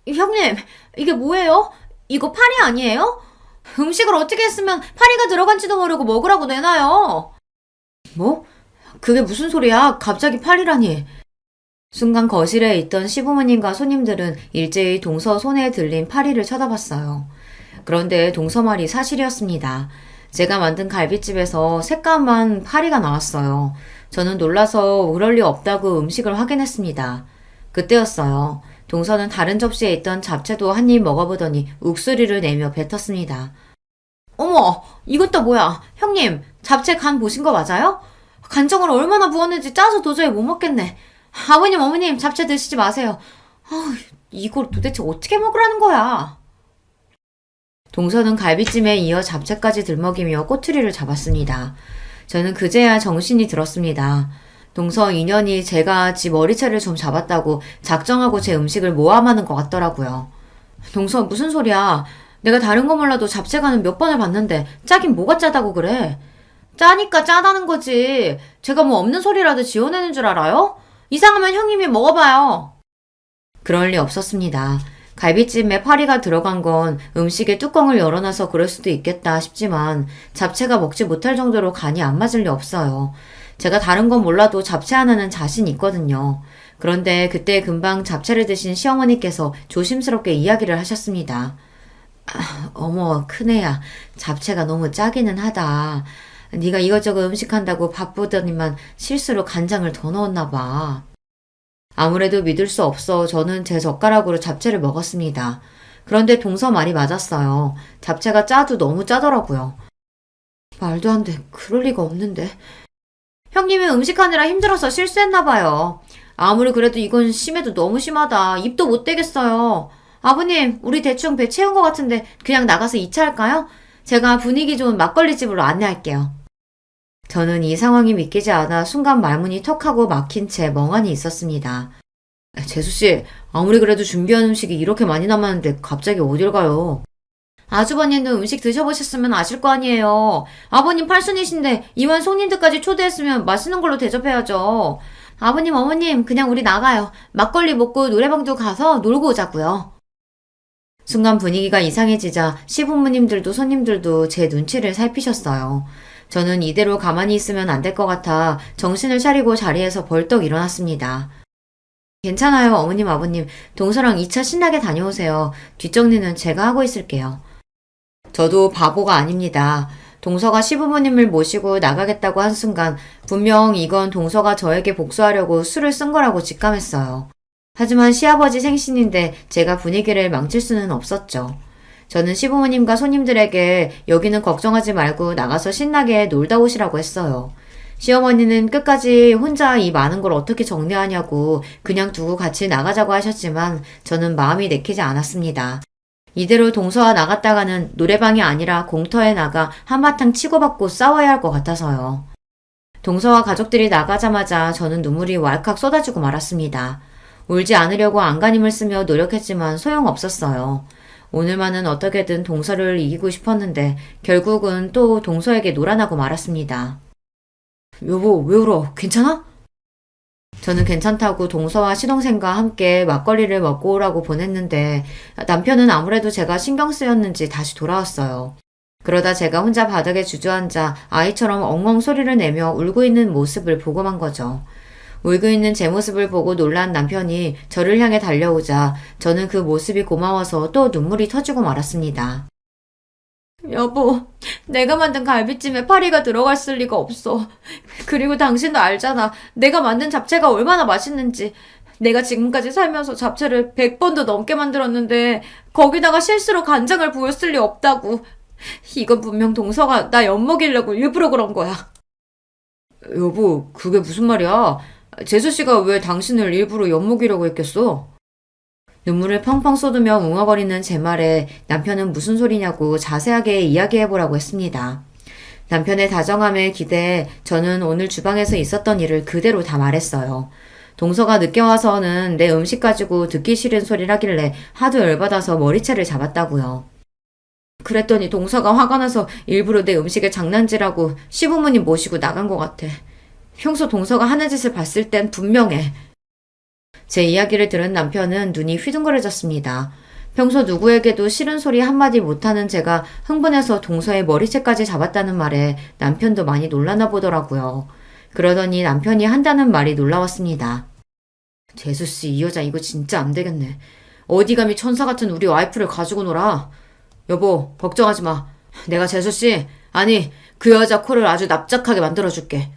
형님, 이게 뭐예요? 이거 파리 아니에요? 음식을 어떻게 했으면 파리가 들어간지도 모르고 먹으라고 내놔요. 뭐? 그게 무슨 소리야? 갑자기 파리라니. 순간 거실에 있던 시부모님과 손님들은 일제히 동서 손에 들린 파리를 쳐다봤어요. 그런데 동서 말이 사실이었습니다. 제가 만든 갈비집에서 새까만 파리가 나왔어요. 저는 놀라서 그럴 리 없다고 음식을 확인했습니다. 그때였어요. 동서는 다른 접시에 있던 잡채도 한 입 먹어보더니 욱소리를 내며 뱉었습니다. 어머, 이건 또 뭐야? 형님, 잡채 간 보신 거 맞아요? 간장을 얼마나 부었는지 짜서 도저히 못 먹겠네. 아버님, 어머님, 잡채 드시지 마세요. 이걸 도대체 어떻게 먹으라는 거야? 동서는 갈비찜에 이어 잡채까지 들먹이며 꼬투리를 잡았습니다. 저는 그제야 정신이 들었습니다. 동서 인연이 제가 지 머리채를 좀 잡았다고 작정하고 제 음식을 모함하는 것 같더라고요. 동서 무슨 소리야. 내가 다른 거 몰라도 잡채간은 몇 번을 봤는데 짜긴 뭐가 짜다고 그래. 짜니까 짜다는 거지. 제가 뭐 없는 소리라도 지어내는 줄 알아요? 이상하면 형님이 먹어봐요. 그럴 리 없었습니다. 갈비찜에 파리가 들어간 건 음식의 뚜껑을 열어놔서 그럴 수도 있겠다 싶지만 잡채가 먹지 못할 정도로 간이 안 맞을 리 없어요. 제가 다른 건 몰라도 잡채 하나는 자신 있거든요. 그런데 그때 금방 잡채를 드신 시어머니께서 조심스럽게 이야기를 하셨습니다. 어머, 큰애야. 잡채가 너무 짜기는 하다. 네가 이것저것 음식한다고 바쁘더니만 실수로 간장을 더 넣었나 봐. 아무래도 믿을 수 없어 저는 제 젓가락으로 잡채를 먹었습니다. 그런데 동서 말이 맞았어요. 잡채가 짜도 너무 짜더라고요. 말도 안 돼. 그럴 리가 없는데. 형님이 음식하느라 힘들어서 실수했나봐요. 아무리 그래도 이건 심해도 너무 심하다. 입도 못 대겠어요. 아버님, 우리 대충 배 채운 것 같은데 그냥 나가서 2차 할까요? 제가 분위기 좋은 막걸리 집으로 안내할게요. 저는 이 상황이 믿기지 않아 순간 말문이 턱하고 막힌 채 멍하니 있었습니다. 재수씨, 아무리 그래도 준비한 음식이 이렇게 많이 남았는데 갑자기 어딜 가요? 아주버님도 음식 드셔보셨으면 아실 거 아니에요. 아버님 팔순이신데 이만 손님들까지 초대했으면 맛있는 걸로 대접해야죠. 아버님, 어머님, 그냥 우리 나가요. 막걸리 먹고 노래방도 가서 놀고 오자고요. 순간 분위기가 이상해지자 시부모님들도 손님들도 제 눈치를 살피셨어요. 저는 이대로 가만히 있으면 안 될 것 같아 정신을 차리고 자리에서 벌떡 일어났습니다. 괜찮아요, 어머님, 아버님. 동서랑 2차 신나게 다녀오세요. 뒷정리는 제가 하고 있을게요. 저도 바보가 아닙니다. 동서가 시부모님을 모시고 나가겠다고 한 순간 분명 이건 동서가 저에게 복수하려고 술을 쓴 거라고 직감했어요. 하지만 시아버지 생신인데 제가 분위기를 망칠 수는 없었죠. 저는 시부모님과 손님들에게 여기는 걱정하지 말고 나가서 신나게 놀다 오시라고 했어요. 시어머니는 끝까지 혼자 이 많은 걸 어떻게 정리하냐고 그냥 두고 같이 나가자고 하셨지만 저는 마음이 내키지 않았습니다. 이대로 동서와 나갔다가는 노래방이 아니라 공터에 나가 한바탕 치고받고 싸워야 할 것 같아서요. 동서와 가족들이 나가자마자 저는 눈물이 왈칵 쏟아지고 말았습니다. 울지 않으려고 안간힘을 쓰며 노력했지만 소용없었어요. 오늘만은 어떻게든 동서를 이기고 싶었는데 결국은 또 동서에게 놀아나고 말았습니다. 여보, 왜 울어? 괜찮아? 저는 괜찮다고 동서와 시동생과 함께 막걸리를 먹고 오라고 보냈는데 남편은 아무래도 제가 신경 쓰였는지 다시 돌아왔어요. 그러다 제가 혼자 바닥에 주저앉아 아이처럼 엉엉 소리를 내며 울고 있는 모습을 보고만 거죠. 울고 있는 제 모습을 보고 놀란 남편이 저를 향해 달려오자 저는 그 모습이 고마워서 또 눈물이 터지고 말았습니다. 여보, 내가 만든 갈비찜에 파리가 들어갔을 리가 없어. 그리고 당신도 알잖아. 내가 만든 잡채가 얼마나 맛있는지. 내가 지금까지 살면서 잡채를 100번도 넘게 만들었는데 거기다가 실수로 간장을 부었을 리 없다고. 이건 분명 동서가 나 엿먹이려고 일부러 그런 거야. 여보, 그게 무슨 말이야? 재수씨가 왜 당신을 일부러 엿먹이려고 했겠어? 눈물을 펑펑 쏟으며 웅얼거리는 제 말에 남편은 무슨 소리냐고 자세하게 이야기해보라고 했습니다. 남편의 다정함에 기대해 저는 오늘 주방에서 있었던 일을 그대로 다 말했어요. 동서가 늦게 와서는 내 음식 가지고 듣기 싫은 소리를 하길래 하도 열받아서 머리채를 잡았다고요. 그랬더니 동서가 화가 나서 일부러 내 음식에 장난질하고 시부모님 모시고 나간 것 같아. 평소 동서가 하는 짓을 봤을 땐 분명해. 제 이야기를 들은 남편은 눈이 휘둥그레졌습니다. 평소 누구에게도 싫은 소리 한마디 못하는 제가 흥분해서 동서의 머리채까지 잡았다는 말에 남편도 많이 놀라나 보더라고요. 그러더니 남편이 한다는 말이 놀라웠습니다. 재수씨, 이 여자 이거 진짜 안 되겠네. 어디 감히 천사 같은 우리 와이프를 가지고 놀아. 여보, 걱정하지 마. 내가 재수씨, 아니 그 여자 코를 아주 납작하게 만들어줄게.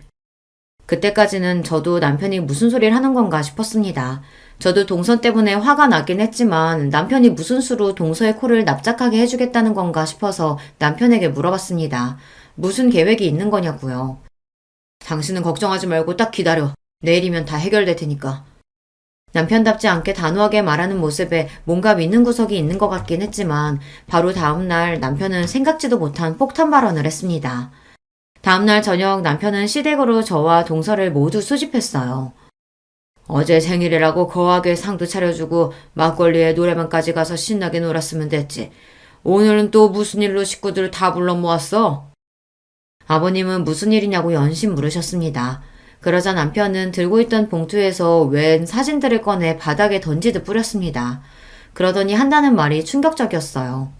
그때까지는 저도 남편이 무슨 소리를 하는 건가 싶었습니다. 저도 동서 때문에 화가 나긴 했지만 남편이 무슨 수로 동서의 코를 납작하게 해주겠다는 건가 싶어서 남편에게 물어봤습니다. 무슨 계획이 있는 거냐고요. 당신은 걱정하지 말고 딱 기다려. 내일이면 다 해결될 테니까. 남편답지 않게 단호하게 말하는 모습에 뭔가 믿는 구석이 있는 것 같긴 했지만 바로 다음날 남편은 생각지도 못한 폭탄 발언을 했습니다. 다음날 저녁 남편은 시댁으로 저와 동서를 모두 수집했어요. 어제 생일이라고 거하게 상도 차려주고 막걸리에 노래방까지 가서 신나게 놀았으면 됐지. 오늘은 또 무슨 일로 식구들을 다 불러 모았어? 아버님은 무슨 일이냐고 연신 물으셨습니다. 그러자 남편은 들고 있던 봉투에서 웬 사진들을 꺼내 바닥에 던지듯 뿌렸습니다. 그러더니 한다는 말이 충격적이었어요.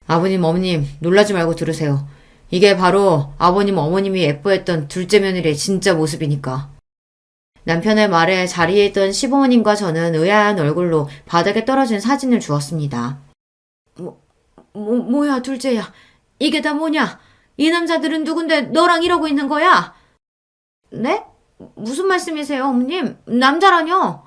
아버님, 어머님, 놀라지 말고 들으세요. 이게 바로 아버님, 어머님이 예뻐했던 둘째 며느리의 진짜 모습이니까. 남편의 말에 자리에 있던 시부모님과 저는 의아한 얼굴로 바닥에 떨어진 사진을 주었습니다. 뭐야, 둘째야. 이게 다 뭐냐? 이 남자들은 누군데 너랑 이러고 있는 거야? 네? 무슨 말씀이세요, 어머님? 남자라뇨?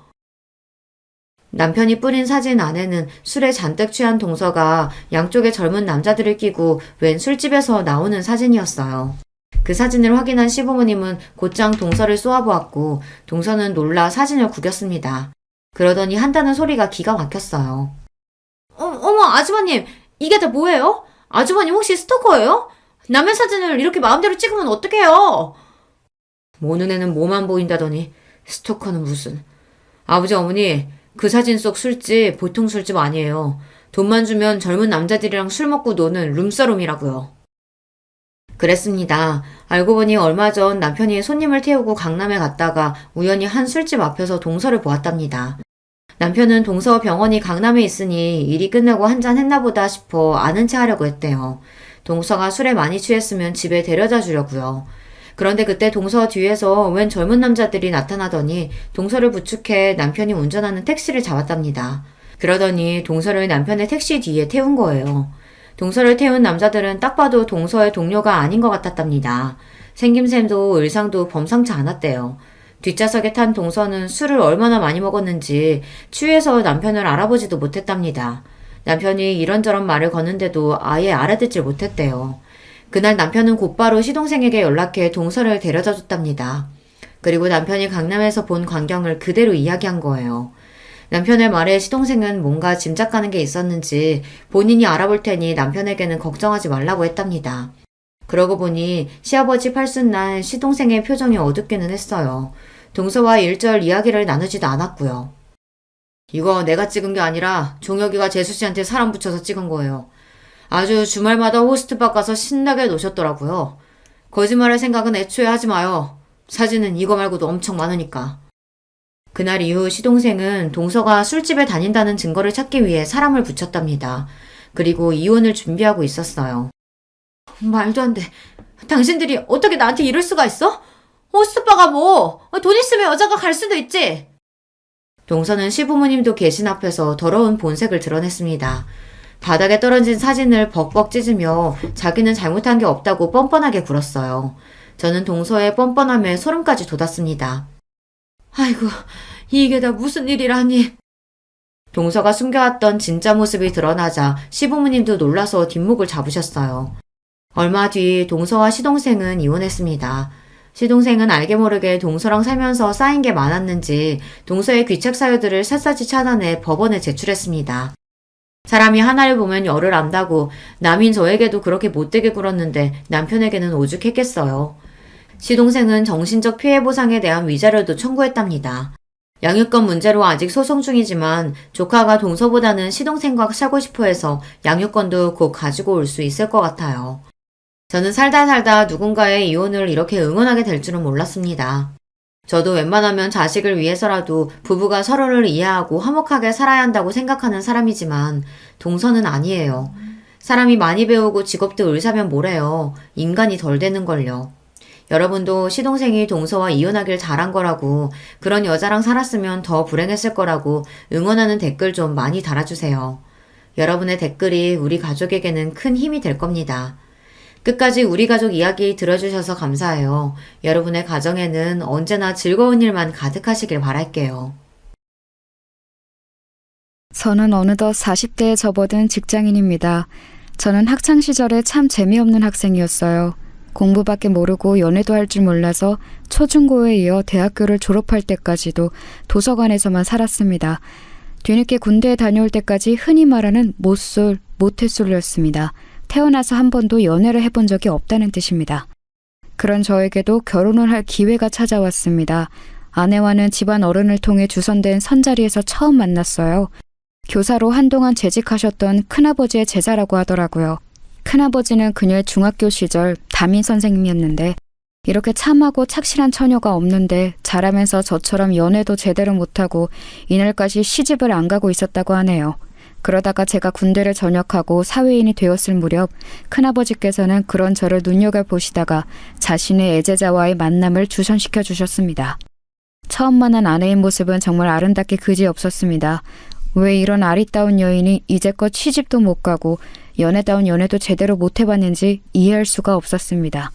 남편이 뿌린 사진 안에는 술에 잔뜩 취한 동서가 양쪽에 젊은 남자들을 끼고 웬 술집에서 나오는 사진이었어요. 그 사진을 확인한 시부모님은 곧장 동서를 쏘아보았고 동서는 놀라 사진을 구겼습니다. 그러더니 한다는 소리가 기가 막혔어요. 어머, 아주버님, 이게 다 뭐예요? 아주버님 혹시 스토커예요? 남의 사진을 이렇게 마음대로 찍으면 어떡해요? 모 눈에는 뭐만 보인다더니 스토커는 무슨. 아버지, 어머니, 그 사진 속 술집 보통 술집 아니에요. 돈만 주면 젊은 남자들이랑 술 먹고 노는 룸사롱이라고요. 그랬습니다. 알고 보니 얼마 전 남편이 손님을 태우고 강남에 갔다가 우연히 한 술집 앞에서 동서를 보았답니다. 남편은 동서 병원이 강남에 있으니 일이 끝나고 한잔 했나 보다 싶어 아는 체 하려고 했대요. 동서가 술에 많이 취했으면 집에 데려다 주려고요. 그런데 그때 동서 뒤에서 웬 젊은 남자들이 나타나더니 동서를 부축해 남편이 운전하는 택시를 잡았답니다. 그러더니 동서를 남편의 택시 뒤에 태운 거예요. 동서를 태운 남자들은 딱 봐도 동서의 동료가 아닌 것 같았답니다. 생김새도 의상도 범상치 않았대요. 뒷좌석에 탄 동서는 술을 얼마나 많이 먹었는지 취해서 남편을 알아보지도 못했답니다. 남편이 이런저런 말을 거는데도 아예 알아듣질 못했대요. 그날 남편은 곧바로 시동생에게 연락해 동서를 데려다 줬답니다. 그리고 남편이 강남에서 본 광경을 그대로 이야기한 거예요. 남편의 말에 시동생은 뭔가 짐작가는 게 있었는지 본인이 알아볼 테니 남편에게는 걱정하지 말라고 했답니다. 그러고 보니 시아버지 팔순날 시동생의 표정이 어둡기는 했어요. 동서와 일절 이야기를 나누지도 않았고요. 이거 내가 찍은 게 아니라 종혁이가 재수씨한테 사람 붙여서 찍은 거예요. 아주 주말마다 호스트바 가서 신나게 노셨더라고요. 거짓말할 생각은 애초에 하지 마요. 사진은 이거 말고도 엄청 많으니까. 그날 이후 시동생은 동서가 술집에 다닌다는 증거를 찾기 위해 사람을 붙였답니다. 그리고 이혼을 준비하고 있었어요. 말도 안 돼. 당신들이 어떻게 나한테 이럴 수가 있어? 호스트바가 뭐, 돈 있으면 여자가 갈 수도 있지. 동서는 시부모님도 계신 앞에서 더러운 본색을 드러냈습니다. 바닥에 떨어진 사진을 벅벅 찢으며 자기는 잘못한 게 없다고 뻔뻔하게 굴었어요. 저는 동서의 뻔뻔함에 소름까지 돋았습니다. 아이고, 이게 다 무슨 일이라니. 동서가 숨겨왔던 진짜 모습이 드러나자 시부모님도 놀라서 뒷목을 잡으셨어요. 얼마 뒤 동서와 시동생은 이혼했습니다. 시동생은 알게 모르게 동서랑 살면서 쌓인 게 많았는지 동서의 귀책 사유들을 샅샅이 찾아내 법원에 제출했습니다. 사람이 하나를 보면 열을 안다고 남인 저에게도 그렇게 못되게 굴었는데 남편에게는 오죽했겠어요. 시동생은 정신적 피해 보상에 대한 위자료도 청구했답니다. 양육권 문제로 아직 소송 중이지만 조카가 동서보다는 시동생과 살고 싶어 해서 양육권도 곧 가지고 올 수 있을 것 같아요. 저는 살다 누군가의 이혼을 이렇게 응원하게 될 줄은 몰랐습니다. 저도 웬만하면 자식을 위해서라도 부부가 서로를 이해하고 화목하게 살아야 한다고 생각하는 사람이지만 동서는 아니에요. 사람이 많이 배우고 직업도 의사면 뭐래요. 인간이 덜 되는걸요. 여러분도 시동생이 동서와 이혼하길 잘한 거라고 그런 여자랑 살았으면 더 불행했을 거라고 응원하는 댓글 좀 많이 달아주세요. 여러분의 댓글이 우리 가족에게는 큰 힘이 될 겁니다. 끝까지 우리 가족 이야기 들어주셔서 감사해요. 여러분의 가정에는 언제나 즐거운 일만 가득하시길 바랄게요. 저는 어느덧 40대에 접어든 직장인입니다. 저는 학창시절에 참 재미없는 학생이었어요. 공부밖에 모르고 연애도 할 줄 몰라서 초중고에 이어 대학교를 졸업할 때까지도 도서관에서만 살았습니다. 뒤늦게 군대에 다녀올 때까지 흔히 말하는 못쏠, 모태솔로였습니다. 태어나서 한 번도 연애를 해본 적이 없다는 뜻입니다. 그런 저에게도 결혼을 할 기회가 찾아왔습니다. 아내와는 집안 어른을 통해 주선된 선자리에서 처음 만났어요. 교사로 한동안 재직하셨던 큰아버지의 제자라고 하더라고요. 큰아버지는 그녀의 중학교 시절 담임 선생님이었는데 이렇게 참하고 착실한 처녀가 없는데 자라면서 저처럼 연애도 제대로 못하고 이날까지 시집을 안 가고 있었다고 하네요. 그러다가 제가 군대를 전역하고 사회인이 되었을 무렵 큰아버지께서는 그런 저를 눈여겨보시다가 자신의 애제자와의 만남을 주선시켜 주셨습니다. 처음 만난 아내의 모습은 정말 아름답게 그지없었습니다. 왜 이런 아리따운 여인이 이제껏 시집도 못 가고 연애다운 연애도 제대로 못 해봤는지 이해할 수가 없었습니다.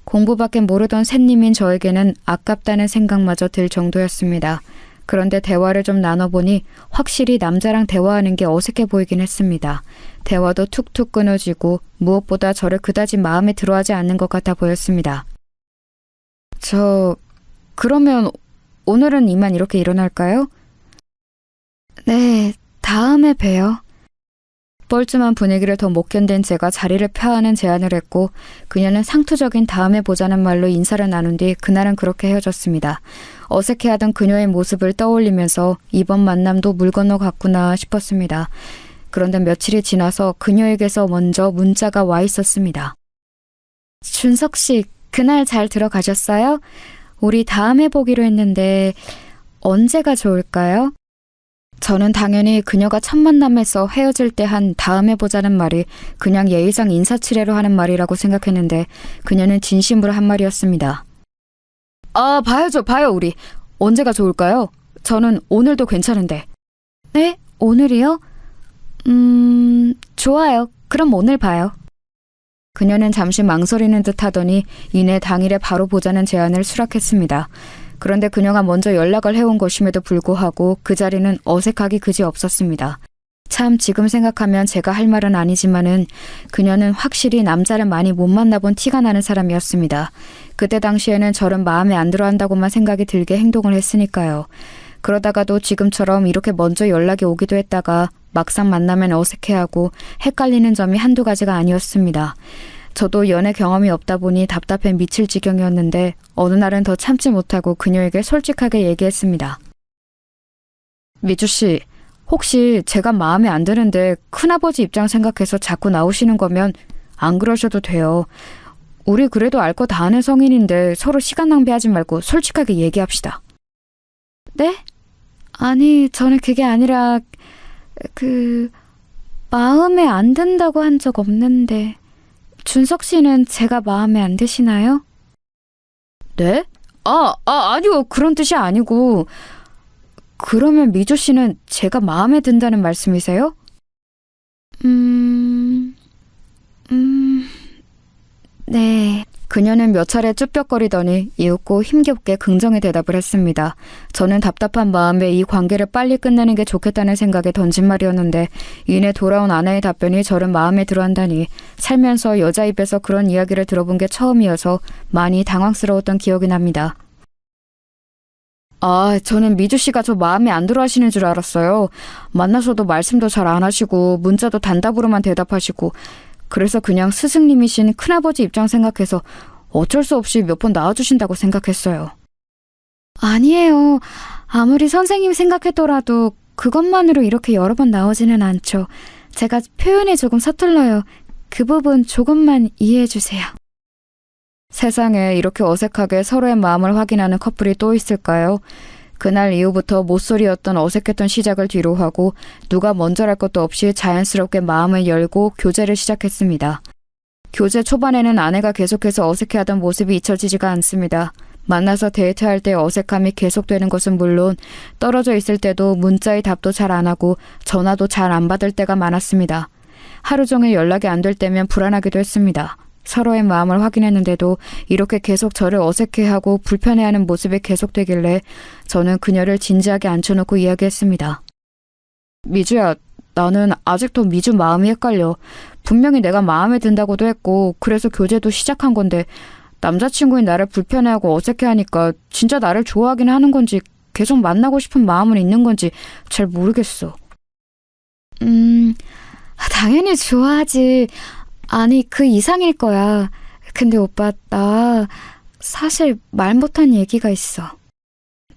공부밖에 모르던 샌님인 저에게는 아깝다는 생각마저 들 정도였습니다. 그런데 대화를 좀 나눠보니 확실히 남자랑 대화하는 게 어색해 보이긴 했습니다. 대화도 툭툭 끊어지고 무엇보다 저를 그다지 마음에 들어하지 않는 것 같아 보였습니다. 그러면 오늘은 이만 이렇게 일어날까요? 네, 다음에 봬요. 뻘쭘한 분위기를 더 못 견딘 제가 자리를 펴하는 제안을 했고 그녀는 상투적인 다음에 보자는 말로 인사를 나눈 뒤 그날은 그렇게 헤어졌습니다. 어색해하던 그녀의 모습을 떠올리면서 이번 만남도 물 건너 갔구나 싶었습니다. 그런데 며칠이 지나서 그녀에게서 먼저 문자가 와 있었습니다. 준석 씨, 그날 잘 들어가셨어요? 우리 다음에 보기로 했는데 언제가 좋을까요? 저는 당연히 그녀가 첫 만남에서 헤어질 때 한 다음에 보자는 말이 그냥 예의상 인사치레로 하는 말이라고 생각했는데 그녀는 진심으로 한 말이었습니다. 아, 봐요 우리. 언제가 좋을까요? 저는 오늘도 괜찮은데. 네? 오늘이요? 좋아요. 그럼 오늘 봐요. 그녀는 잠시 망설이는 듯 하더니 이내 당일에 바로 보자는 제안을 수락했습니다. 그런데 그녀가 먼저 연락을 해온 것임에도 불구하고 그 자리는 어색하기 그지없었습니다. 참 지금 생각하면 제가 할 말은 아니지만은 그녀는 확실히 남자를 많이 못 만나본 티가 나는 사람이었습니다. 그때 당시에는 저는 마음에 안 들어 한다고만 생각이 들게 행동을 했으니까요. 그러다가도 지금처럼 이렇게 먼저 연락이 오기도 했다가 막상 만나면 어색해하고 헷갈리는 점이 한두 가지가 아니었습니다. 저도 연애 경험이 없다 보니 답답해 미칠 지경이었는데 어느 날은 더 참지 못하고 그녀에게 솔직하게 얘기했습니다. 미주씨, 혹시 제가 마음에 안 드는데 큰아버지 입장 생각해서 자꾸 나오시는 거면 안 그러셔도 돼요. 우리 그래도 알 거 다 아는 성인인데 서로 시간 낭비하지 말고 솔직하게 얘기합시다. 네? 아니, 저는 그게 아니라 마음에 안 든다고 한 적 없는데 준석 씨는 제가 마음에 안 드시나요? 네? 아니요. 그런 뜻이 아니고. 그러면 미조 씨는 제가 마음에 든다는 말씀이세요? 네. 그녀는 몇 차례 쭈뼛거리더니 이윽고 힘겹게 긍정의 대답을 했습니다. 저는 답답한 마음에 이 관계를 빨리 끝내는 게 좋겠다는 생각에 던진 말이었는데 이내 돌아온 아내의 답변이 저를 마음에 들어한다니 살면서 여자 입에서 그런 이야기를 들어본 게 처음이어서 많이 당황스러웠던 기억이 납니다. 저는 미주 씨가 저 마음에 안 들어 하시는 줄 알았어요. 만나서도 말씀도 잘 안 하시고 문자도 단답으로만 대답하시고 그래서 그냥 스승님이신 큰아버지 입장 생각해서 어쩔 수 없이 몇 번 나와주신다고 생각했어요. 아니에요. 아무리 선생님 생각했더라도 그것만으로 이렇게 여러 번 나오지는 않죠. 제가 표현이 조금 서툴러요. 그 부분 조금만 이해해 주세요. 세상에 이렇게 어색하게 서로의 마음을 확인하는 커플이 또 있을까요? 그날 이후부터 못소리였던 어색했던 시작을 뒤로 하고 누가 먼저랄 것도 없이 자연스럽게 마음을 열고 교제를 시작했습니다. 교제 초반에는 아내가 계속해서 어색해하던 모습이 잊혀지지가 않습니다. 만나서 데이트할 때 어색함이 계속되는 것은 물론 떨어져 있을 때도 문자의 답도 잘 안 하고 전화도 잘 안 받을 때가 많았습니다. 하루 종일 연락이 안 될 때면 불안하기도 했습니다. 서로의 마음을 확인했는데도 이렇게 계속 저를 어색해하고 불편해하는 모습이 계속되길래 저는 그녀를 진지하게 앉혀놓고 이야기했습니다. 미주야, 나는 아직도 미주 마음이 헷갈려. 분명히 내가 마음에 든다고도 했고 그래서 교제도 시작한 건데 남자친구인 나를 불편해하고 어색해하니까 진짜 나를 좋아하긴 하는 건지 계속 만나고 싶은 마음은 있는 건지 잘 모르겠어. 당연히 좋아하지. 아니, 그 이상일 거야. 근데 오빠, 나 사실 말 못한 얘기가 있어.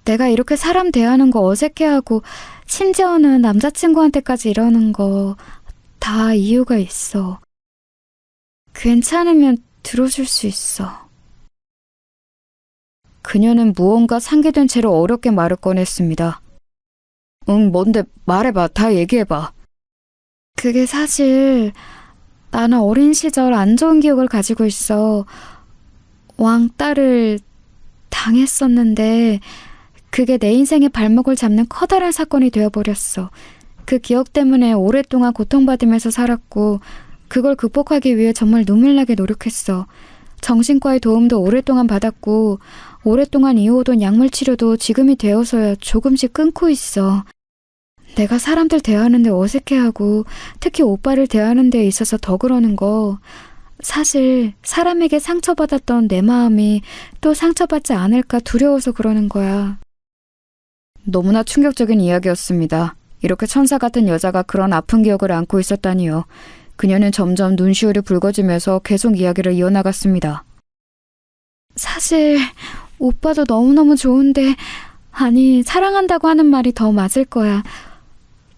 내가 이렇게 사람 대하는 거 어색해하고 심지어는 남자친구한테까지 이러는 거 다 이유가 있어. 괜찮으면 들어줄 수 있어. 그녀는 무언가 상기된 채로 어렵게 말을 꺼냈습니다. 응, 뭔데? 말해봐. 다 얘기해봐. 그게 사실 나는 어린 시절 안 좋은 기억을 가지고 있어. 왕따를 당했었는데 그게 내 인생의 발목을 잡는 커다란 사건이 되어버렸어. 그 기억 때문에 오랫동안 고통받으면서 살았고 그걸 극복하기 위해 정말 눈물나게 노력했어. 정신과의 도움도 오랫동안 받았고 오랫동안 이어오던 약물 치료도 지금이 되어서야 조금씩 끊고 있어. 내가 사람들 대하는데 어색해하고 특히 오빠를 대하는 데 있어서 더 그러는 거. 사실 사람에게 상처받았던 내 마음이 또 상처받지 않을까 두려워서 그러는 거야. 너무나 충격적인 이야기였습니다. 이렇게 천사 같은 여자가 그런 아픈 기억을 안고 있었다니요. 그녀는 점점 눈시울이 붉어지면서 계속 이야기를 이어나갔습니다. 사실 오빠도 너무너무 좋은데, 아니 사랑한다고 하는 말이 더 맞을 거야.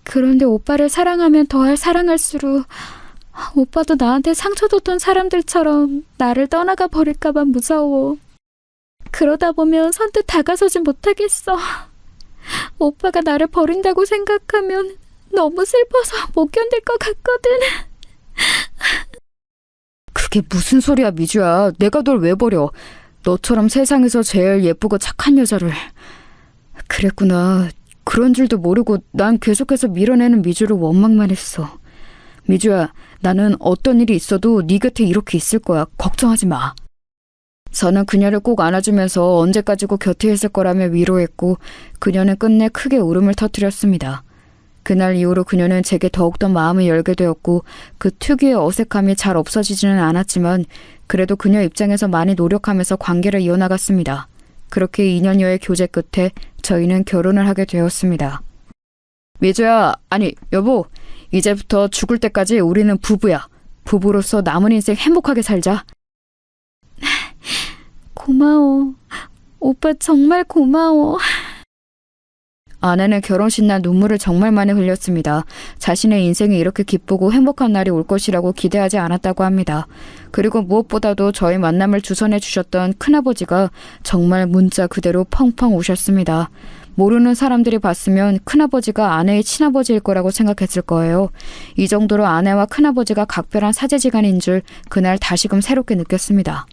그런데 오빠를 사랑하면 더할 사랑할수록 오빠도 나한테 상처 줬던 사람들처럼 나를 떠나가 버릴까봐 무서워. 그러다 보면 선뜻 다가서지 못하겠어. 오빠가 나를 버린다고 생각하면 너무 슬퍼서 못 견딜 것 같거든. 그게 무슨 소리야, 미주야. 내가 널 왜 버려. 너처럼 세상에서 제일 예쁘고 착한 여자를. 그랬구나. 그런 줄도 모르고 난 계속해서 밀어내는 미주를 원망만 했어. 미주야, 나는 어떤 일이 있어도 네 곁에 이렇게 있을 거야. 걱정하지 마. 저는 그녀를 꼭 안아주면서 언제까지고 곁에 있을 거라며 위로했고 그녀는 끝내 크게 울음을 터뜨렸습니다. 그날 이후로 그녀는 제게 더욱더 마음을 열게 되었고 그 특유의 어색함이 잘 없어지지는 않았지만 그래도 그녀 입장에서 많이 노력하면서 관계를 이어나갔습니다. 그렇게 2년여의 교제 끝에 저희는 결혼을 하게 되었습니다. 미주야, 아니 여보, 이제부터 죽을 때까지 우리는 부부야. 부부로서 남은 인생 행복하게 살자. 고마워. 오빠 정말 고마워. 아내는 결혼식 날 눈물을 정말 많이 흘렸습니다. 자신의 인생이 이렇게 기쁘고 행복한 날이 올 것이라고 기대하지 않았다고 합니다. 그리고 무엇보다도 저희 만남을 주선해 주셨던 큰아버지가 정말 문자 그대로 펑펑 우셨습니다. 모르는 사람들이 봤으면 큰아버지가 아내의 친아버지일 거라고 생각했을 거예요. 이 정도로 아내와 큰아버지가 각별한 사제지간인 줄 그날 다시금 새롭게 느꼈습니다.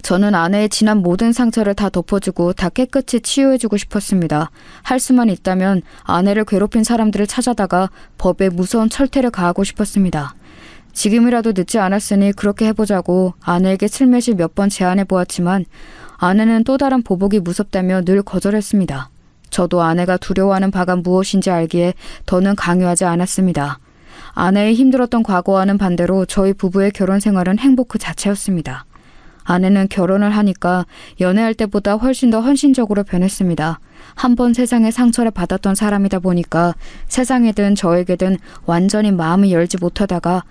저는 아내의 지난 모든 상처를 다 덮어주고 다 깨끗이 치유해주고 싶었습니다. 할 수만 있다면 아내를 괴롭힌 사람들을 찾아다가 법에 무서운 철퇴를 가하고 싶었습니다. 지금이라도 늦지 않았으니 그렇게 해보자고 아내에게 슬며시 몇 번 제안해보았지만 아내는 또 다른 보복이 무섭다며 늘 거절했습니다. 저도 아내가 두려워하는 바가 무엇인지 알기에 더는 강요하지 않았습니다. 아내의 힘들었던 과거와는 반대로 저희 부부의 결혼 생활은 행복 그 자체였습니다. 아내는 결혼을 하니까 연애할 때보다 훨씬 더 헌신적으로 변했습니다. 한 번 세상에 상처를 받았던 사람이다 보니까 세상에든 저에게든 완전히 마음을 열지 못하다가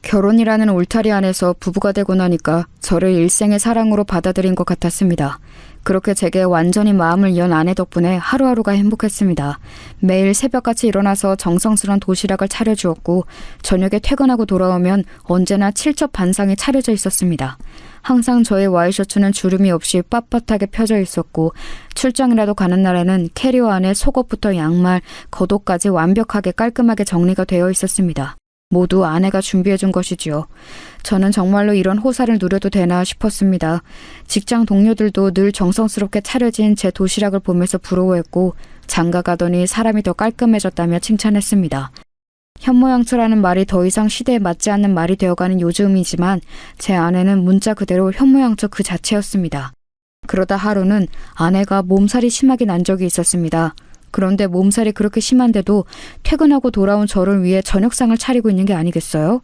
결혼이라는 울타리 안에서 부부가 되고 나니까 저를 일생의 사랑으로 받아들인 것 같았습니다. 그렇게 제게 완전히 마음을 연 아내 덕분에 하루하루가 행복했습니다. 매일 새벽같이 일어나서 정성스런 도시락을 차려주었고 저녁에 퇴근하고 돌아오면 언제나 칠첩 반상이 차려져 있었습니다. 항상 저의 와이셔츠는 주름이 없이 빳빳하게 펴져 있었고 출장이라도 가는 날에는 캐리어 안에 속옷부터 양말, 겉옷까지 완벽하게 깔끔하게 정리가 되어 있었습니다. 모두 아내가 준비해준 것이지요. 저는 정말로 이런 호사를 누려도 되나 싶었습니다. 직장 동료들도 늘 정성스럽게 차려진 제 도시락을 보면서 부러워했고 장가 가더니 사람이 더 깔끔해졌다며 칭찬했습니다. 현모양처라는 말이 더 이상 시대에 맞지 않는 말이 되어가는 요즘이지만 제 아내는 문자 그대로 현모양처 그 자체였습니다. 그러다 하루는 아내가 몸살이 심하게 난 적이 있었습니다. 그런데 몸살이 그렇게 심한데도 퇴근하고 돌아온 저를 위해 저녁상을 차리고 있는 게 아니겠어요?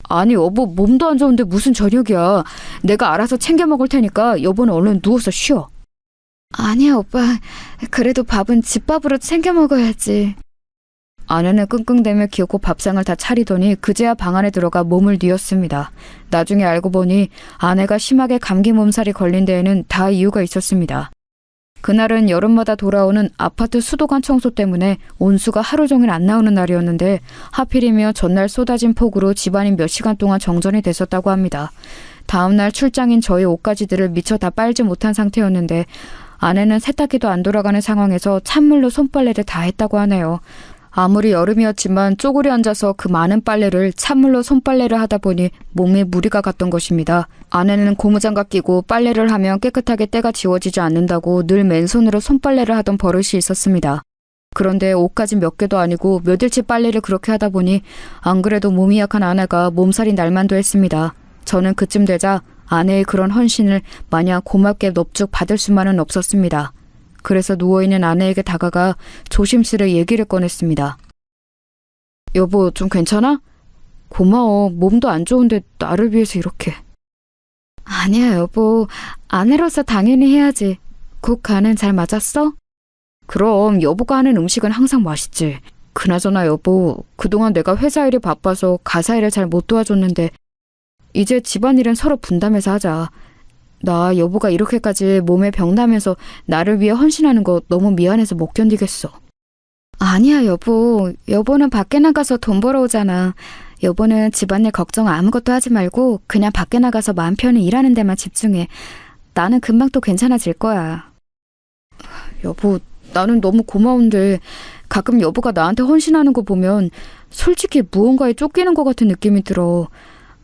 아니 여보, 몸도 안 좋은데 무슨 저녁이야. 내가 알아서 챙겨 먹을 테니까 여보는 얼른 누워서 쉬어. 아니야 오빠, 그래도 밥은 집밥으로 챙겨 먹어야지. 아내는 끙끙대며 기어코 밥상을 다 차리더니 그제야 방 안에 들어가 몸을 뉘었습니다. 나중에 알고 보니 아내가 심하게 감기 몸살이 걸린 데에는 다 이유가 있었습니다. 그날은 여름마다 돌아오는 아파트 수도관 청소 때문에 온수가 하루 종일 안 나오는 날이었는데 하필이며 전날 쏟아진 폭우로 집안이 몇 시간 동안 정전이 됐었다고 합니다. 다음날 출장인 저희 옷가지들을 미처 다 빨지 못한 상태였는데 아내는 세탁기도 안 돌아가는 상황에서 찬물로 손빨래를 다 했다고 하네요. 아무리 여름이었지만 쪼그려 앉아서 그 많은 빨래를 찬물로 손빨래를 하다 보니 몸에 무리가 갔던 것입니다. 아내는 고무장갑 끼고 빨래를 하면 깨끗하게 때가 지워지지 않는다고 늘 맨손으로 손빨래를 하던 버릇이 있었습니다. 그런데 옷까지 몇 개도 아니고 몇일치 빨래를 그렇게 하다 보니 안 그래도 몸이 약한 아내가 몸살이 날만도 했습니다. 저는 그쯤 되자 아내의 그런 헌신을 마냥 고맙게 넙죽 받을 수만은 없었습니다. 그래서 누워있는 아내에게 다가가 조심스레 얘기를 꺼냈습니다. 여보, 좀 괜찮아? 고마워. 몸도 안 좋은데 나를 위해서 이렇게. 아니야, 여보. 아내로서 당연히 해야지. 국 간은 잘 맞았어? 그럼 여보가 하는 음식은 항상 맛있지. 그나저나 여보, 그동안 내가 회사 일이 바빠서 가사 일을 잘 못 도와줬는데 이제 집안일은 서로 분담해서 하자. 나 여보가 이렇게까지 몸에 병나면서 나를 위해 헌신하는 거 너무 미안해서 못 견디겠어. 아니야, 여보. 여보는 밖에 나가서 돈 벌어오잖아. 여보는 집안일 걱정 아무것도 하지 말고 그냥 밖에 나가서 마음 편히 일하는 데만 집중해. 나는 금방 또 괜찮아질 거야. 여보, 나는 너무 고마운데 가끔 여보가 나한테 헌신하는 거 보면 솔직히 무언가에 쫓기는 것 같은 느낌이 들어.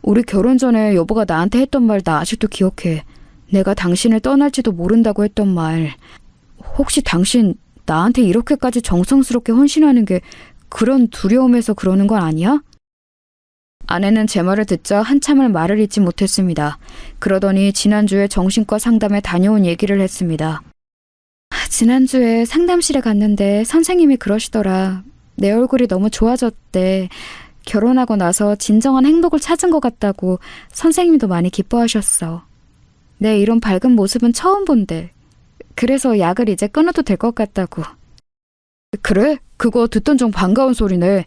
우리 결혼 전에 여보가 나한테 했던 말 나 아직도 기억해. 내가 당신을 떠날지도 모른다고 했던 말. 혹시 당신 나한테 이렇게까지 정성스럽게 헌신하는 게 그런 두려움에서 그러는 건 아니야? 아내는 제 말을 듣자 한참을 말을 잇지 못했습니다. 그러더니 지난주에 정신과 상담에 다녀온 얘기를 했습니다. 지난주에 상담실에 갔는데 선생님이 그러시더라. 내 얼굴이 너무 좋아졌대. 결혼하고 나서 진정한 행복을 찾은 것 같다고 선생님도 많이 기뻐하셨어. 내 이런 밝은 모습은 처음 본대. 그래서 약을 이제 끊어도 될 것 같다고. 그래? 그거 듣던 중 반가운 소리네.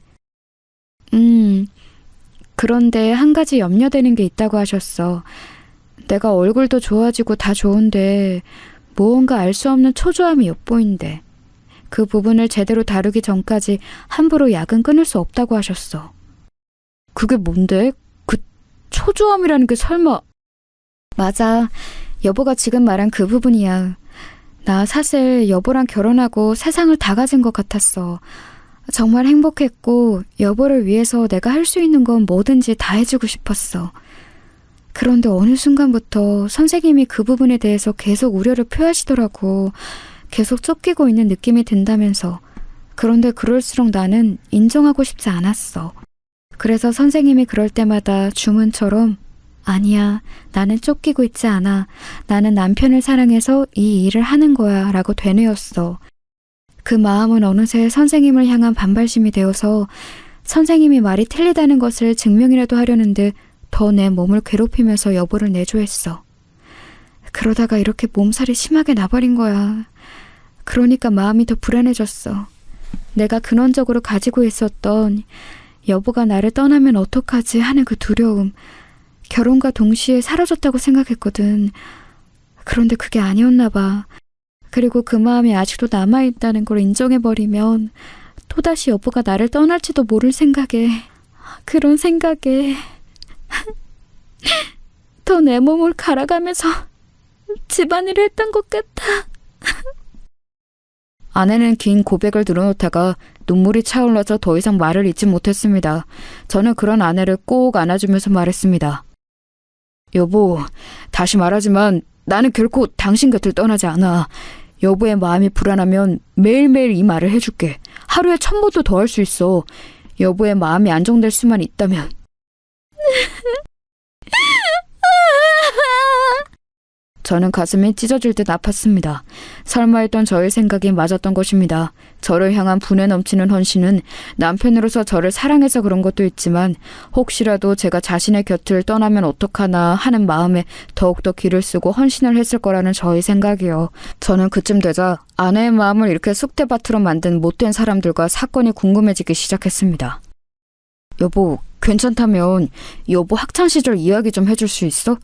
그런데 한 가지 염려되는 게 있다고 하셨어. 내가 얼굴도 좋아지고 다 좋은데 무언가 알 수 없는 초조함이 엿보인대. 그 부분을 제대로 다루기 전까지 함부로 약은 끊을 수 없다고 하셨어. 그게 뭔데? 그 초조함이라는 게 설마... 맞아. 여보가 지금 말한 그 부분이야. 나 사실 여보랑 결혼하고 세상을 다 가진 것 같았어. 정말 행복했고 여보를 위해서 내가 할 수 있는 건 뭐든지 다 해주고 싶었어. 그런데 어느 순간부터 선생님이 그 부분에 대해서 계속 우려를 표하시더라고. 계속 쫓기고 있는 느낌이 든다면서. 그런데 그럴수록 나는 인정하고 싶지 않았어. 그래서 선생님이 그럴 때마다 주문처럼 아니야, 나는 쫓기고 있지 않아. 나는 남편을 사랑해서 이 일을 하는 거야 라고 되뇌었어. 그 마음은 어느새 선생님을 향한 반발심이 되어서 선생님이 말이 틀리다는 것을 증명이라도 하려는 듯 더 내 몸을 괴롭히면서 여보를 내조했어. 그러다가 이렇게 몸살이 심하게 나버린 거야. 그러니까 마음이 더 불안해졌어. 내가 근원적으로 가지고 있었던 여보가 나를 떠나면 어떡하지 하는 그 두려움. 결혼과 동시에 사라졌다고 생각했거든. 그런데 그게 아니었나 봐. 그리고 그 마음이 아직도 남아있다는 걸 인정해버리면 또다시 여보가 나를 떠날지도 모를 생각에, 그런 생각에 더 내 몸을 갈아가면서 집안일을 했던 것 같아. 아내는 긴 고백을 늘어놓다가 눈물이 차올라서 더 이상 말을 잇지 못했습니다. 저는 그런 아내를 꼭 안아주면서 말했습니다. 여보, 다시 말하지만 나는 결코 당신 곁을 떠나지 않아. 여보의 마음이 불안하면 매일매일 이 말을 해줄게. 하루에 1000번도 더 할 수 있어. 여보의 마음이 안정될 수만 있다면. 저는 가슴이 찢어질 듯 아팠습니다. 설마 했던 저의 생각이 맞았던 것입니다. 저를 향한 분에 넘치는 헌신은 남편으로서 저를 사랑해서 그런 것도 있지만 혹시라도 제가 자신의 곁을 떠나면 어떡하나 하는 마음에 더욱더 기를 쓰고 헌신을 했을 거라는 저의 생각이요. 저는 그쯤 되자 아내의 마음을 이렇게 쑥대밭으로 만든 못된 사람들과 사건이 궁금해지기 시작했습니다. 여보, 괜찮다면 여보 학창시절 이야기 좀 해줄 수 있어?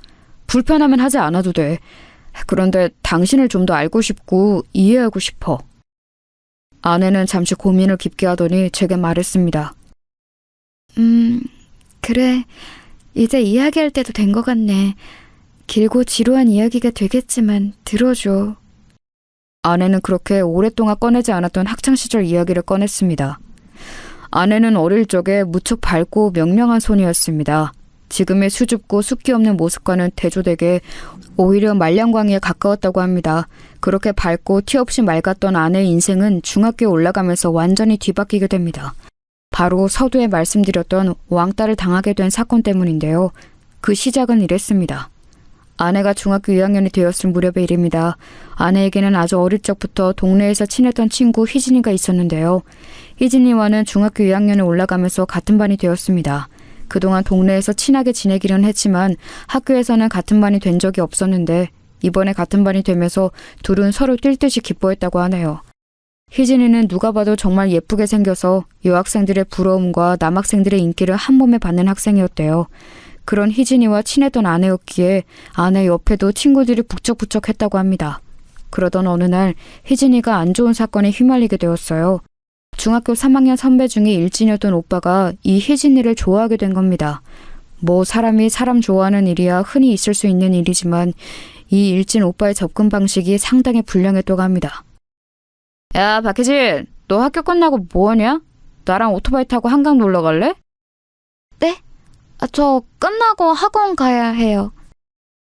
불편하면 하지 않아도 돼. 그런데 당신을 좀 더 알고 싶고 이해하고 싶어. 아내는 잠시 고민을 깊게 하더니 제게 말했습니다. 그래. 이제 이야기할 때도 된 것 같네. 길고 지루한 이야기가 되겠지만 들어줘. 아내는 그렇게 오랫동안 꺼내지 않았던 학창시절 이야기를 꺼냈습니다. 아내는 어릴 적에 무척 밝고 명랑한 소녀였습니다. 지금의 수줍고 숫기 없는 모습과는 대조되게 오히려 말량광이에 가까웠다고 합니다. 그렇게 밝고 티 없이 맑았던 아내의 인생은 중학교에 올라가면서 완전히 뒤바뀌게 됩니다. 바로 서두에 말씀드렸던 왕따를 당하게 된 사건 때문인데요. 그 시작은 이랬습니다. 아내가 중학교 2학년이 되었을 무렵의 일입니다. 아내에게는 아주 어릴 적부터 동네에서 친했던 친구 희진이가 있었는데요. 희진이와는 중학교 2학년에 올라가면서 같은 반이 되었습니다. 그동안 동네에서 친하게 지내기는 했지만 학교에서는 같은 반이 된 적이 없었는데 이번에 같은 반이 되면서 둘은 서로 뛸 듯이 기뻐했다고 하네요. 희진이는 누가 봐도 정말 예쁘게 생겨서 여학생들의 부러움과 남학생들의 인기를 한 몸에 받는 학생이었대요. 그런 희진이와 친했던 아내였기에 아내 옆에도 친구들이 북적북적했다고 합니다. 그러던 어느 날 희진이가 안 좋은 사건에 휘말리게 되었어요. 중학교 3학년 선배 중에 일진이었던 오빠가 이 희진이를 좋아하게 된 겁니다. 뭐 사람이 사람 좋아하는 일이야 흔히 있을 수 있는 일이지만 이 일진 오빠의 접근 방식이 상당히 불량했다고 합니다. 야, 박희진, 너 학교 끝나고 뭐하냐? 나랑 오토바이 타고 한강 놀러 갈래? 네? 저 끝나고 학원 가야 해요.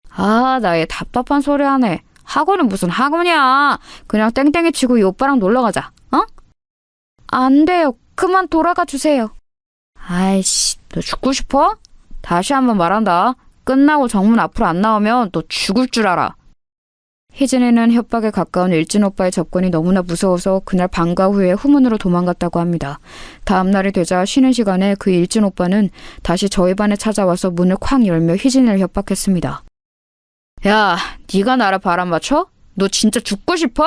아, 나 얘 답답한 소리 하네. 학원은 무슨 학원이야. 그냥 땡땡이 치고 이 오빠랑 놀러 가자. 어? 안 돼요. 그만 돌아가 주세요. 아이씨, 너 죽고 싶어? 다시 한번 말한다. 끝나고 정문 앞으로 안 나오면 너 죽을 줄 알아. 희진이는 협박에 가까운 일진 오빠의 접근이 너무나 무서워서 그날 방과 후에 후문으로 도망갔다고 합니다. 다음 날이 되자 쉬는 시간에 그 일진 오빠는 다시 저희 반에 찾아와서 문을 쾅 열며 희진이를 협박했습니다. 야, 네가 나를 바람 맞춰? 너 진짜 죽고 싶어?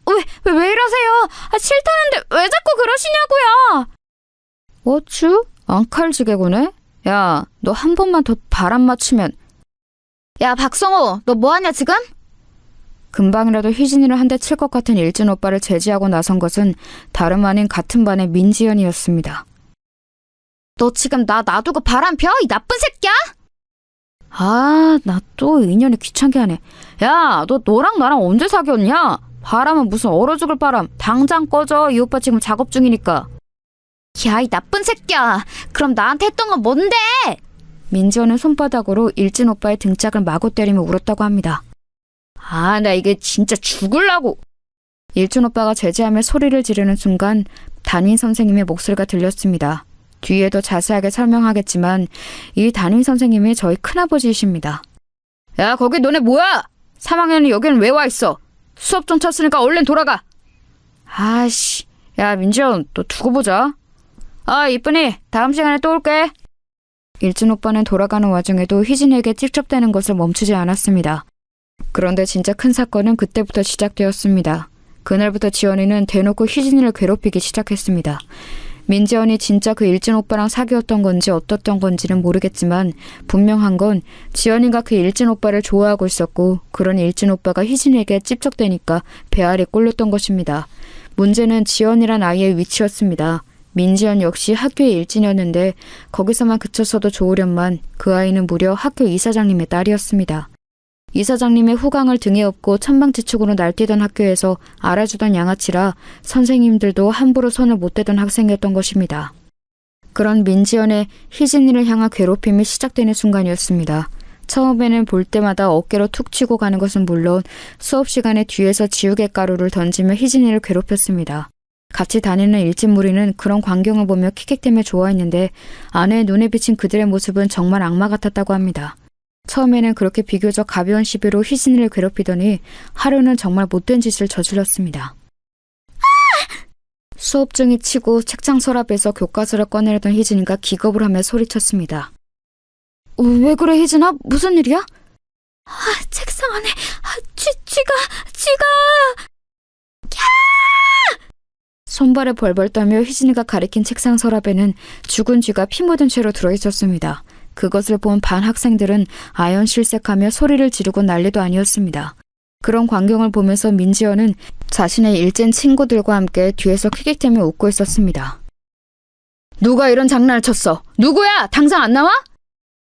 왜 이러세요? 싫다는데 왜 자꾸 그러시냐고요? 어쭈? 앙칼지게구네? 야, 너 한 번만 더 바람 맞추면. 야, 박성호, 너 뭐하냐 지금? 금방이라도 희진이를 한 대 칠 것 같은 일진 오빠를 제지하고 나선 것은 다름 아닌 같은 반의 민지연이었습니다. 너 지금 나 놔두고 바람 펴? 이 나쁜 새끼야? 아, 나 또 인연이 귀찮게 하네. 야, 너 너랑 나랑 언제 사귀었냐? 바람은 무슨 얼어 죽을 바람. 당장 꺼져. 이 오빠 지금 작업 중이니까. 야, 이 나쁜 새끼야. 그럼 나한테 했던 건 뭔데? 민지연은 손바닥으로 일진 오빠의 등짝을 마구 때리며 울었다고 합니다. 아, 나 이게 진짜 죽을라고. 일진 오빠가 제지하며 소리를 지르는 순간 담임 선생님의 목소리가 들렸습니다. 뒤에 더 자세하게 설명하겠지만 이 담임 선생님이 저희 큰아버지이십니다. 야, 거기 너네 뭐야? 3학년이 여기는 왜 와 있어? 수업 좀 쳤으니까 얼른 돌아가. 아이씨, 야 민지연, 너 두고 보자. 아, 이쁜이, 다음 시간에 또 올게. 일진 오빠는 돌아가는 와중에도 희진에게 찝쩍대는 것을 멈추지 않았습니다. 그런데 진짜 큰 사건은 그때부터 시작되었습니다. 그날부터 지연이는 대놓고 희진이를 괴롭히기 시작했습니다. 민지연이 진짜 그 일진 오빠랑 사귀었던 건지 어떻던 건지는 모르겠지만 분명한 건 지연이가 그 일진 오빠를 좋아하고 있었고 그런 일진 오빠가 희진에게 찝쩍대니까 배알이 꼴렸던 것입니다. 문제는 지연이란 아이의 위치였습니다. 민지연 역시 학교의 일진이었는데 거기서만 그쳤어도 좋으련만 그 아이는 무려 학교 이사장님의 딸이었습니다. 이사장님의 후광을 등에 업고 천방지축으로 날뛰던 학교에서 알아주던 양아치라 선생님들도 함부로 손을 못 대던 학생이었던 것입니다. 그런 민지연의 희진이를 향한 괴롭힘이 시작되는 순간이었습니다. 처음에는 볼 때마다 어깨로 툭 치고 가는 것은 물론 수업 시간에 뒤에서 지우개 가루를 던지며 희진이를 괴롭혔습니다. 같이 다니는 일진 무리는 그런 광경을 보며 킥킥대며 좋아했는데 아내의 눈에 비친 그들의 모습은 정말 악마 같았다고 합니다. 처음에는 그렇게 비교적 가벼운 시비로 희진이를 괴롭히더니 하루는 정말 못된 짓을 저질렀습니다. 수업 중에 치고 책장 서랍에서 교과서를 꺼내려던 희진이가 기겁을 하며 소리쳤습니다. 왜 그래 희진아? 무슨 일이야? 책상 안에 쥐가 손발에 벌벌 떨며 희진이가 가리킨 책상 서랍에는 죽은 쥐가 피 묻은 채로 들어있었습니다. 그것을 본 반 학생들은 아연실색하며 소리를 지르고 난리도 아니었습니다. 그런 광경을 보면서 민지연은 자신의 일진 친구들과 함께 뒤에서 킥킥대며 웃고 있었습니다. 누가 이런 장난을 쳤어? 누구야? 당장 안 나와?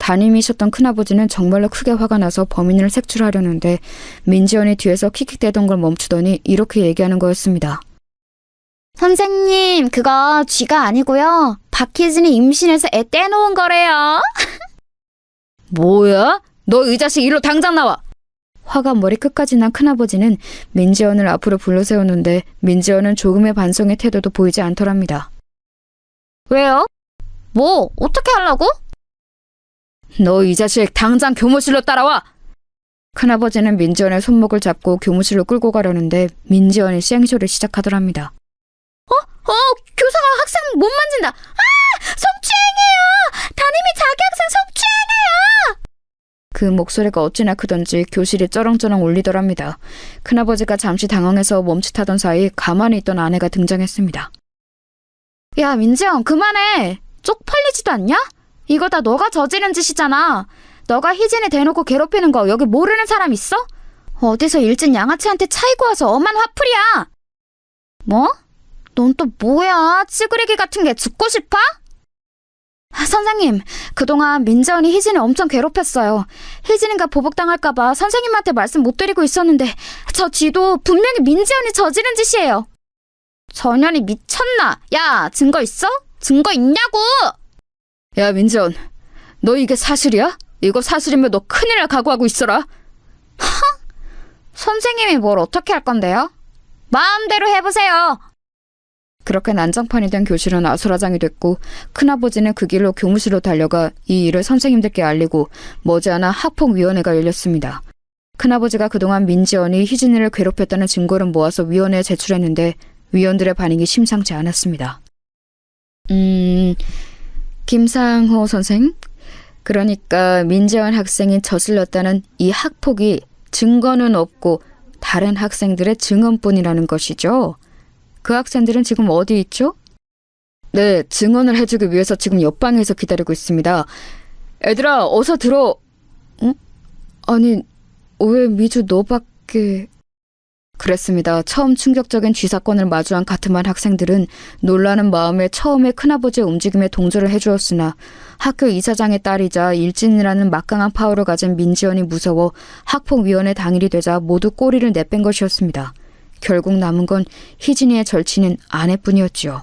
담임이셨던 큰아버지는 정말로 크게 화가 나서 범인을 색출하려는데 민지연이 뒤에서 킥킥대던 걸 멈추더니 이렇게 얘기하는 거였습니다. 선생님, 그거 쥐가 아니고요. 박희진이 임신해서 애 떼놓은 거래요. 뭐야? 너 이 자식 일로 당장 나와! 화가 머리끝까지 난 큰아버지는 민지연을 앞으로 불러세우는데 민지연은 조금의 반성의 태도도 보이지 않더랍니다. 왜요? 뭐, 어떻게 하려고? 너 이 자식 당장 교무실로 따라와! 큰아버지는 민지연의 손목을 잡고 교무실로 끌고 가려는데 민지연이 쌩쇼를 시작하더랍니다. 교사가 학생 못 만진다. 성추행이에요. 담임이 자기 학생 성추행이에요. 그 목소리가 어찌나 크던지 교실이 쩌렁쩌렁 울리더랍니다. 큰아버지가 잠시 당황해서 멈칫하던 사이 가만히 있던 아내가 등장했습니다. 야, 민지영, 그만해. 쪽팔리지도 않냐? 이거 다 너가 저지른 짓이잖아. 너가 희진이 대놓고 괴롭히는 거 여기 모르는 사람 있어? 어디서 일진 양아치한테 차이고 와서 엄한 화풀이야. 뭐? 넌 또 뭐야? 찌그레기 같은 게 죽고 싶어? 선생님, 그동안 민지연이 희진을 엄청 괴롭혔어요. 희진이가 보복당할까봐 선생님한테 말씀 못 드리고 있었는데 저 쥐도 분명히 민지연이 저지른 짓이에요. 전현이 미쳤나? 야, 증거 있어? 증거 있냐고! 야, 민지연, 너 이게 사실이야? 이거 사실이면 너 큰일 날 각오하고 있어라. 선생님이 뭘 어떻게 할 건데요? 마음대로 해보세요. 그렇게 난장판이 된 교실은 아수라장이 됐고 큰아버지는 그 길로 교무실로 달려가 이 일을 선생님들께 알리고 머지않아 학폭위원회가 열렸습니다. 큰아버지가 그동안 민지연이 희진이를 괴롭혔다는 증거를 모아서 위원회에 제출했는데 위원들의 반응이 심상치 않았습니다. 김상호 선생? 그러니까 민지연 학생이 저질렀다는 이 학폭이 증거는 없고 다른 학생들의 증언뿐이라는 것이죠? 그 학생들은 지금 어디 있죠? 네, 증언을 해주기 위해서 지금 옆방에서 기다리고 있습니다. 애들아, 어서 들어. 아니, 왜 미주 너밖에... 그랬습니다. 처음 충격적인 쥐사건을 마주한 같은 반 학생들은 놀라는 마음에 처음에 큰아버지의 움직임에 동조를 해주었으나 학교 이사장의 딸이자 일진이라는 막강한 파워를 가진 민지연이 무서워 학폭위원회 당일이 되자 모두 꼬리를 내뺀 것이었습니다. 결국 남은 건 희진이의 절친인 아내뿐이었지요.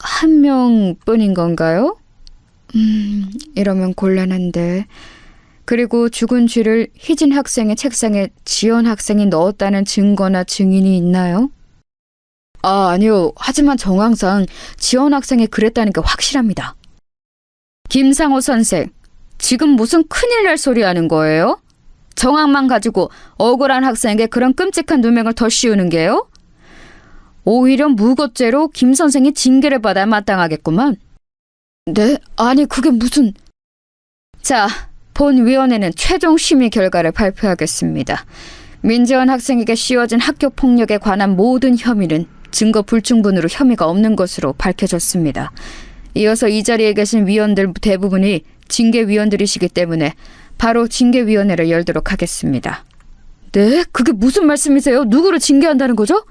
한 명뿐인 건가요? 이러면 곤란한데... 그리고 죽은 쥐를 희진 학생의 책상에 지연 학생이 넣었다는 증거나 증인이 있나요? 아니요. 하지만 정황상 지연 학생이 그랬다는 게 확실합니다. 김상호 선생, 지금 무슨 큰일 날 소리 하는 거예요? 정황만 가지고 억울한 학생에게 그런 끔찍한 누명을 더 씌우는 게요? 오히려 무고죄로 김 선생이 징계를 받아야 마땅하겠구만. 네? 아니 그게 무슨... 자... 본위원회는 최종 심의 결과를 발표하겠습니다. 민지연 학생에게 씌워진 학교 폭력에 관한 모든 혐의는 증거 불충분으로 혐의가 없는 것으로 밝혀졌습니다. 이어서 이 자리에 계신 위원들 대부분이 징계위원들이시기 때문에 바로 징계위원회를 열도록 하겠습니다. 네? 그게 무슨 말씀이세요? 누구를 징계한다는 거죠?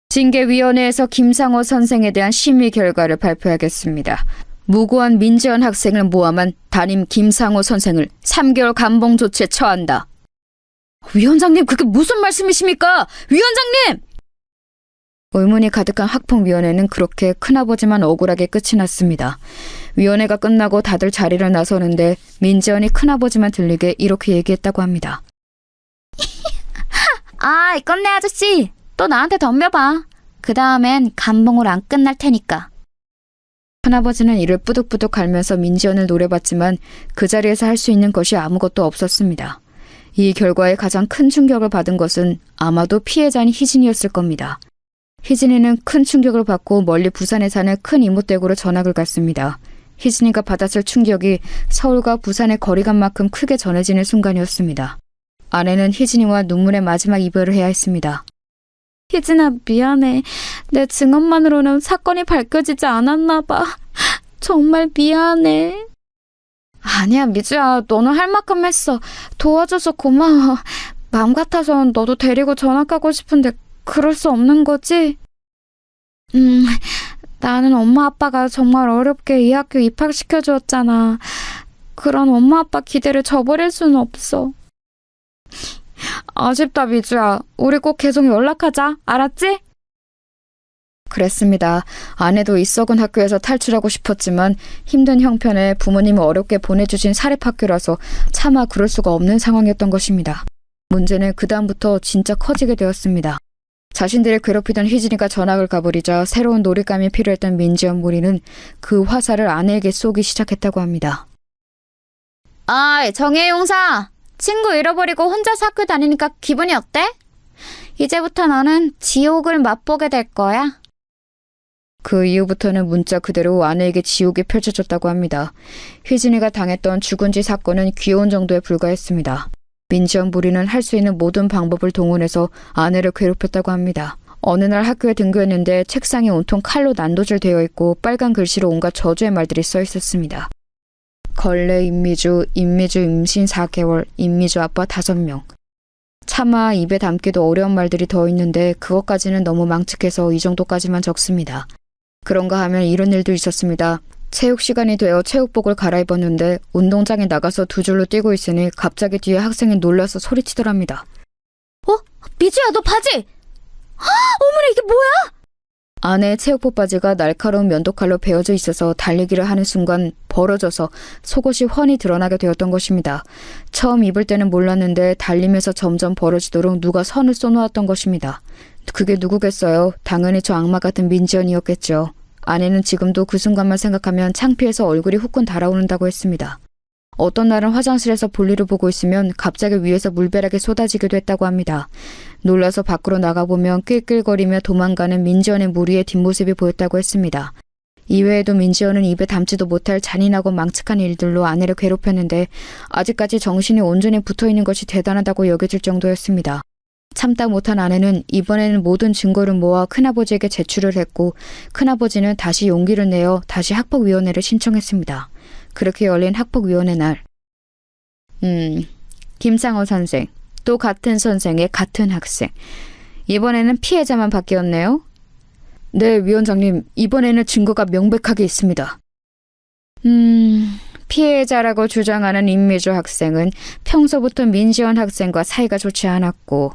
징계위원회에서 김상호 선생에 대한 심의 결과를 발표하겠습니다. 무고한 민지연 학생을 모함한 담임 김상호 선생을 3개월 감봉 조치에 처한다. 위원장님, 그게 무슨 말씀이십니까? 위원장님! 의문이 가득한 학폭위원회는 그렇게 큰아버지만 억울하게 끝이 났습니다. 위원회가 끝나고 다들 자리를 나서는데 민지연이 큰아버지만 들리게 이렇게 얘기했다고 합니다. 이 꼰대 아저씨, 또 나한테 덤벼봐. 그 다음엔 감봉으로 안 끝날 테니까. 큰아버지는 이를 뿌득뿌득 갈면서 민지연을 노려봤지만 그 자리에서 할 수 있는 것이 아무것도 없었습니다. 이 결과에 가장 큰 충격을 받은 것은 아마도 피해자인 희진이었을 겁니다. 희진이는 큰 충격을 받고 멀리 부산에 사는 큰 이모댁으로 전학을 갔습니다. 희진이가 받았을 충격이 서울과 부산의 거리감만큼 크게 전해지는 순간이었습니다. 아내는 희진이와 눈물의 마지막 이별을 해야 했습니다. 희진아, 미안해. 내 증언만으로는 사건이 밝혀지지 않았나 봐. 정말 미안해. 아니야, 미주야. 너는 할 만큼 했어. 도와줘서 고마워. 마음 같아선 너도 데리고 전학 가고 싶은데 그럴 수 없는 거지? 나는 엄마 아빠가 정말 어렵게 이 학교 입학시켜주었잖아. 그런 엄마 아빠 기대를 저버릴 수는 없어. 아쉽다, 미주야. 우리 꼭 계속 연락하자. 알았지? 그랬습니다. 아내도 이 썩은 학교에서 탈출하고 싶었지만 힘든 형편에 부모님이 어렵게 보내주신 사립학교라서 차마 그럴 수가 없는 상황이었던 것입니다. 문제는 그다음부터 진짜 커지게 되었습니다. 자신들을 괴롭히던 희진이가 전학을 가버리자 새로운 놀잇감이 필요했던 민지연 무리는 그 화살을 아내에게 쏘기 시작했다고 합니다. 아, 정혜용사. 친구 잃어버리고 혼자서 학교 다니니까 기분이 어때? 이제부터 너는 지옥을 맛보게 될 거야. 그 이후부터는 문자 그대로 아내에게 지옥이 펼쳐졌다고 합니다. 희진이가 당했던 죽은지 사건은 귀여운 정도에 불과했습니다. 민지연 무리는 할 수 있는 모든 방법을 동원해서 아내를 괴롭혔다고 합니다. 어느 날 학교에 등교했는데 책상이 온통 칼로 난도질 되어 있고 빨간 글씨로 온갖 저주의 말들이 써 있었습니다. 걸레 임미주 임신 4개월, 임미주 아빠 5명. 차마 입에 담기도 어려운 말들이 더 있는데 그것까지는 너무 망측해서 이 정도까지만 적습니다. 그런가 하면 이런 일도 있었습니다. 체육 시간이 되어 체육복을 갈아입었는데 운동장에 나가서 두 줄로 뛰고 있으니 갑자기 뒤에 학생이 놀라서 소리치더랍니다. 미주야, 너 바지! 어머나, 이게 뭐야? 아내의 체육복 바지가 날카로운 면도칼로 베어져 있어서 달리기를 하는 순간 벌어져서 속옷이 훤히 드러나게 되었던 것입니다. 처음 입을 때는 몰랐는데 달리면서 점점 벌어지도록 누가 선을 쏘놓았던 것입니다. 그게 누구겠어요? 당연히 저 악마 같은 민지연이었겠죠. 아내는 지금도 그 순간만 생각하면 창피해서 얼굴이 후끈 달아오른다고 했습니다. 어떤 날은 화장실에서 볼일을 보고 있으면 갑자기 위에서 물벼락이 쏟아지기도 했다고 합니다. 놀라서 밖으로 나가보면 낄낄거리며 도망가는 민지연의 무리의 뒷모습이 보였다고 했습니다. 이외에도 민지연은 입에 담지도 못할 잔인하고 망측한 일들로 아내를 괴롭혔는데 아직까지 정신이 온전히 붙어있는 것이 대단하다고 여겨질 정도였습니다. 참다 못한 아내는 이번에는 모든 증거를 모아 큰아버지에게 제출을 했고 큰아버지는 다시 용기를 내어 다시 학폭위원회를 신청했습니다. 그렇게 열린 학폭위원회 날. 김상호 선생, 또 같은 선생의 같은 학생. 이번에는 피해자만 바뀌었네요. 네, 위원장님. 이번에는 증거가 명백하게 있습니다. 피해자라고 주장하는 임미주 학생은 평소부터 민지연 학생과 사이가 좋지 않았고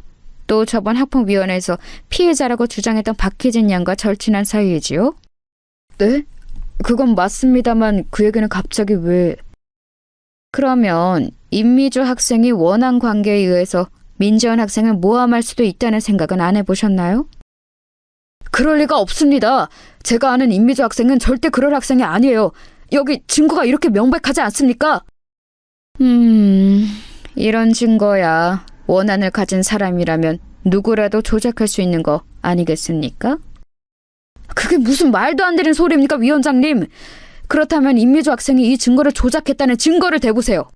또 저번 학폭위원회에서 피해자라고 주장했던 박희진 양과 절친한 사이이지요? 네? 그건 맞습니다만 그 얘기는 갑자기 왜... 그러면 임미주 학생이 원한 관계에 의해서 민지연 학생을 모함할 수도 있다는 생각은 안 해보셨나요? 그럴 리가 없습니다. 제가 아는 임미주 학생은 절대 그럴 학생이 아니에요. 여기 증거가 이렇게 명백하지 않습니까? 이런 증거야 원한을 가진 사람이라면 누구라도 조작할 수 있는 거 아니겠습니까? 그게 무슨 말도 안 되는 소리입니까, 위원장님? 그렇다면 임미주 학생이 이 증거를 조작했다는 증거를 대보세요.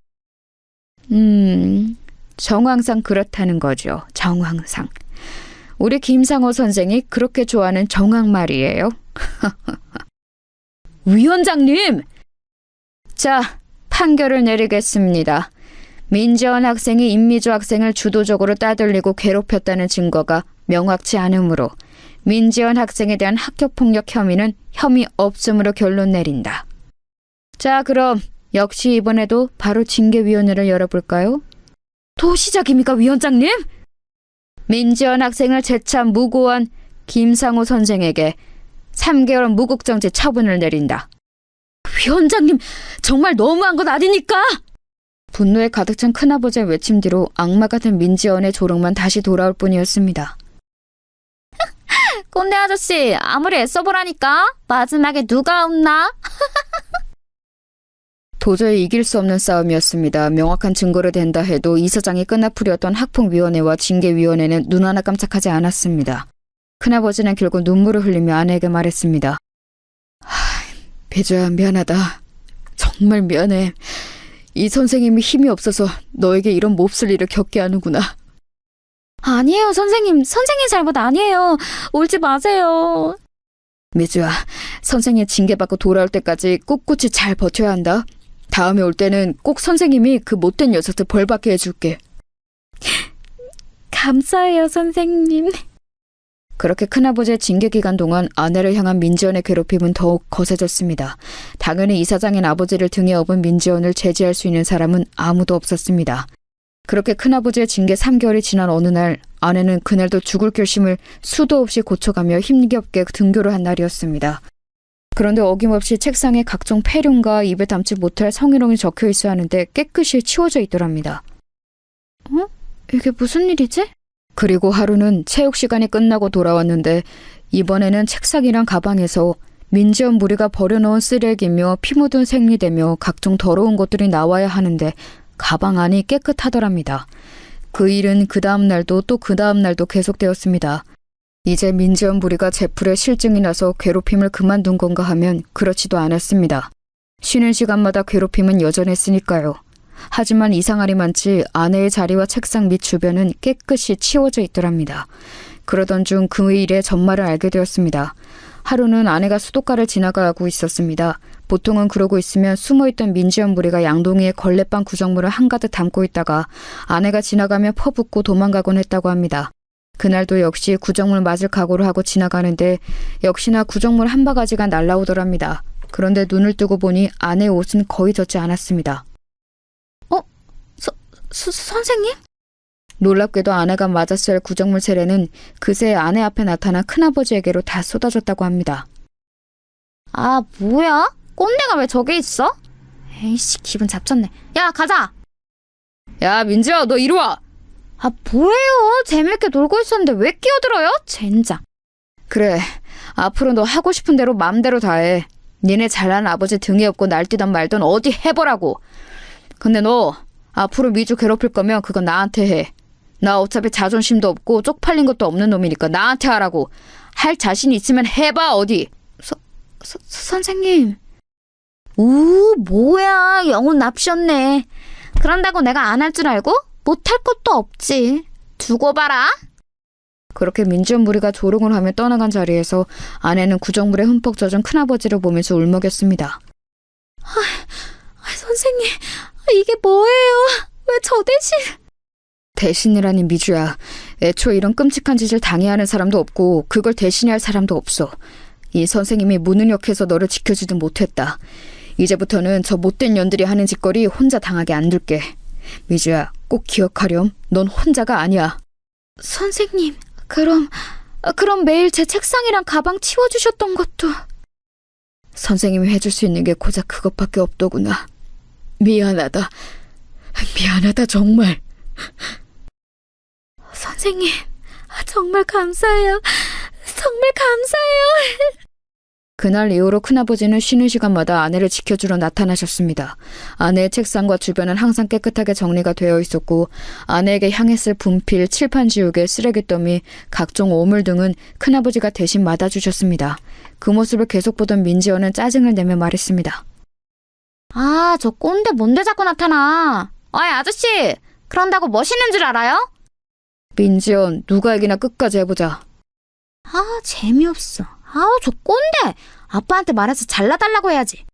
정황상 그렇다는 거죠. 정황상. 우리 김상호 선생이 그렇게 좋아하는 정황 말이에요. 위원장님! 자, 판결을 내리겠습니다. 민지연 학생이 임미주 학생을 주도적으로 따돌리고 괴롭혔다는 증거가 명확치 않으므로 민지연 학생에 대한 학교폭력 혐의는 혐의 없음으로 결론 내린다. 자, 그럼 역시 이번에도 바로 징계위원회를 열어볼까요? 또 시작입니까, 위원장님? 민지연 학생을 재차 무고한 김상호 선생에게 3개월 무국정지 처분을 내린다. 위원장님, 정말 너무한 것 아닙니까? 분노에 가득 찬 큰아버지의 외침 뒤로 악마 같은 민지연의 조롱만 다시 돌아올 뿐이었습니다. 꼰대 아저씨, 아무리 애써보라니까. 마지막에 누가 없나? 도저히 이길 수 없는 싸움이었습니다. 명확한 증거를 댄다 해도 이사장이 끈앞풀이었던 학폭위원회와 징계위원회는 눈 하나 깜짝하지 않았습니다. 큰아버지는 결국 눈물을 흘리며 아내에게 말했습니다. 배주야, 미안하다. 정말 미안해. 이 선생님이 힘이 없어서 너에게 이런 몹쓸 일을 겪게 하는구나. 아니에요, 선생님. 선생님 잘못 아니에요. 울지 마세요. 미주야, 선생님 징계받고 돌아올 때까지 꿋꿋이 잘 버텨야 한다. 다음에 올 때는 꼭 선생님이 그 못된 녀석들 벌받게 해줄게. 감사해요, 선생님. 그렇게 큰아버지의 징계 기간 동안 아내를 향한 민지연의 괴롭힘은 더욱 거세졌습니다. 당연히 이사장인 아버지를 등에 업은 민지연을 제지할 수 있는 사람은 아무도 없었습니다. 그렇게 큰아버지의 징계 3개월이 지난 어느 날 아내는 그날도 죽을 결심을 수도 없이 고쳐가며 힘겹게 등교를 한 날이었습니다. 그런데 어김없이 책상에 각종 폐륜과 입에 담지 못할 성희롱이 적혀 있어야 하는데 깨끗이 치워져 있더랍니다. 이게 무슨 일이지? 그리고 하루는 체육 시간이 끝나고 돌아왔는데 이번에는 책상이랑 가방에서 민지연 무리가 버려놓은 쓰레기며 피 묻은 생리대며 각종 더러운 것들이 나와야 하는데 가방 안이 깨끗하더랍니다. 그 일은 그 다음 날도 또 그 다음 날도 계속되었습니다. 이제 민지연 무리가 제풀에 실증이 나서 괴롭힘을 그만둔 건가 하면 그렇지도 않았습니다. 쉬는 시간마다 괴롭힘은 여전했으니까요. 하지만 이상하리만치 아내의 자리와 책상 밑 주변은 깨끗이 치워져 있더랍니다. 그러던 중 그 일의 전말을 알게 되었습니다. 하루는 아내가 수도가를 지나가고 있었습니다. 보통은 그러고 있으면 숨어있던 민지연 무리가 양동이에 걸레빵 구정물을 한가득 담고 있다가 아내가 지나가며 퍼붓고 도망가곤 했다고 합니다. 그날도 역시 구정물 맞을 각오를 하고 지나가는데 역시나 구정물 한 바가지가 날라오더랍니다. 그런데 눈을 뜨고 보니 아내의 옷은 거의 젖지 않았습니다. 선생님? 놀랍게도 아내가 맞았을 구정물 세례는 그새 아내 앞에 나타난 큰아버지에게로 다 쏟아졌다고 합니다. 아, 뭐야? 꼰대가 왜 저기 있어? 에이씨, 기분 잡쳤네. 야, 가자! 야, 민지야, 너 이리 와! 아, 뭐예요? 재밌게 놀고 있었는데 왜 끼어들어요? 젠장. 그래, 앞으로 너 하고 싶은 대로 맘대로 다 해. 니네 잘난 아버지 등에 업고 날뛰던 말던 어디 해보라고. 근데 너 앞으로 미주 괴롭힐 거면 그건 나한테 해. 나 어차피 자존심도 없고 쪽팔린 것도 없는 놈이니까 나한테 하라고. 할 자신 있으면 해봐, 어디. 선생님. 뭐야. 영혼 납셨네. 그런다고 내가 안 할 줄 알고? 못할 것도 없지. 두고 봐라. 그렇게 민지연 무리가 조롱을 하며 떠나간 자리에서 아내는 구정물에 흠뻑 젖은 큰아버지를 보면서 울먹였습니다. 선생님, 이게 뭐예요? 왜 저 대신... 대신이라니 미주야. 애초에 이런 끔찍한 짓을 당해야 하는 사람도 없고 그걸 대신해야 할 사람도 없어. 이 선생님이 무능력해서 너를 지켜주든 못했다. 이제부터는 저 못된 년들이 하는 짓거리 혼자 당하게 안 둘게. 미주야, 꼭 기억하렴. 넌 혼자가 아니야. 선생님, 그럼 매일 제 책상이랑 가방 치워주셨던 것도... 선생님이 해줄 수 있는 게 고작 그것밖에 없더구나. 미안하다. 미안하다, 정말. 선생님, 정말 감사해요. 정말 감사해요. 그날 이후로 큰아버지는 쉬는 시간마다 아내를 지켜주러 나타나셨습니다. 아내의 책상과 주변은 항상 깨끗하게 정리가 되어 있었고 아내에게 향했을 분필, 칠판 지우개, 쓰레기더미, 각종 오물 등은 큰아버지가 대신 맡아주셨습니다. 그 모습을 계속 보던 민지연은 짜증을 내며 말했습니다. 아, 저 꼰대 뭔데 자꾸 나타나. 어이, 아저씨, 그런다고 멋있는 줄 알아요? 민지연, 누가 얘기나 끝까지 해보자. 아, 재미없어. 아우, 저 꼰대. 아빠한테 말해서 잘라달라고 해야지.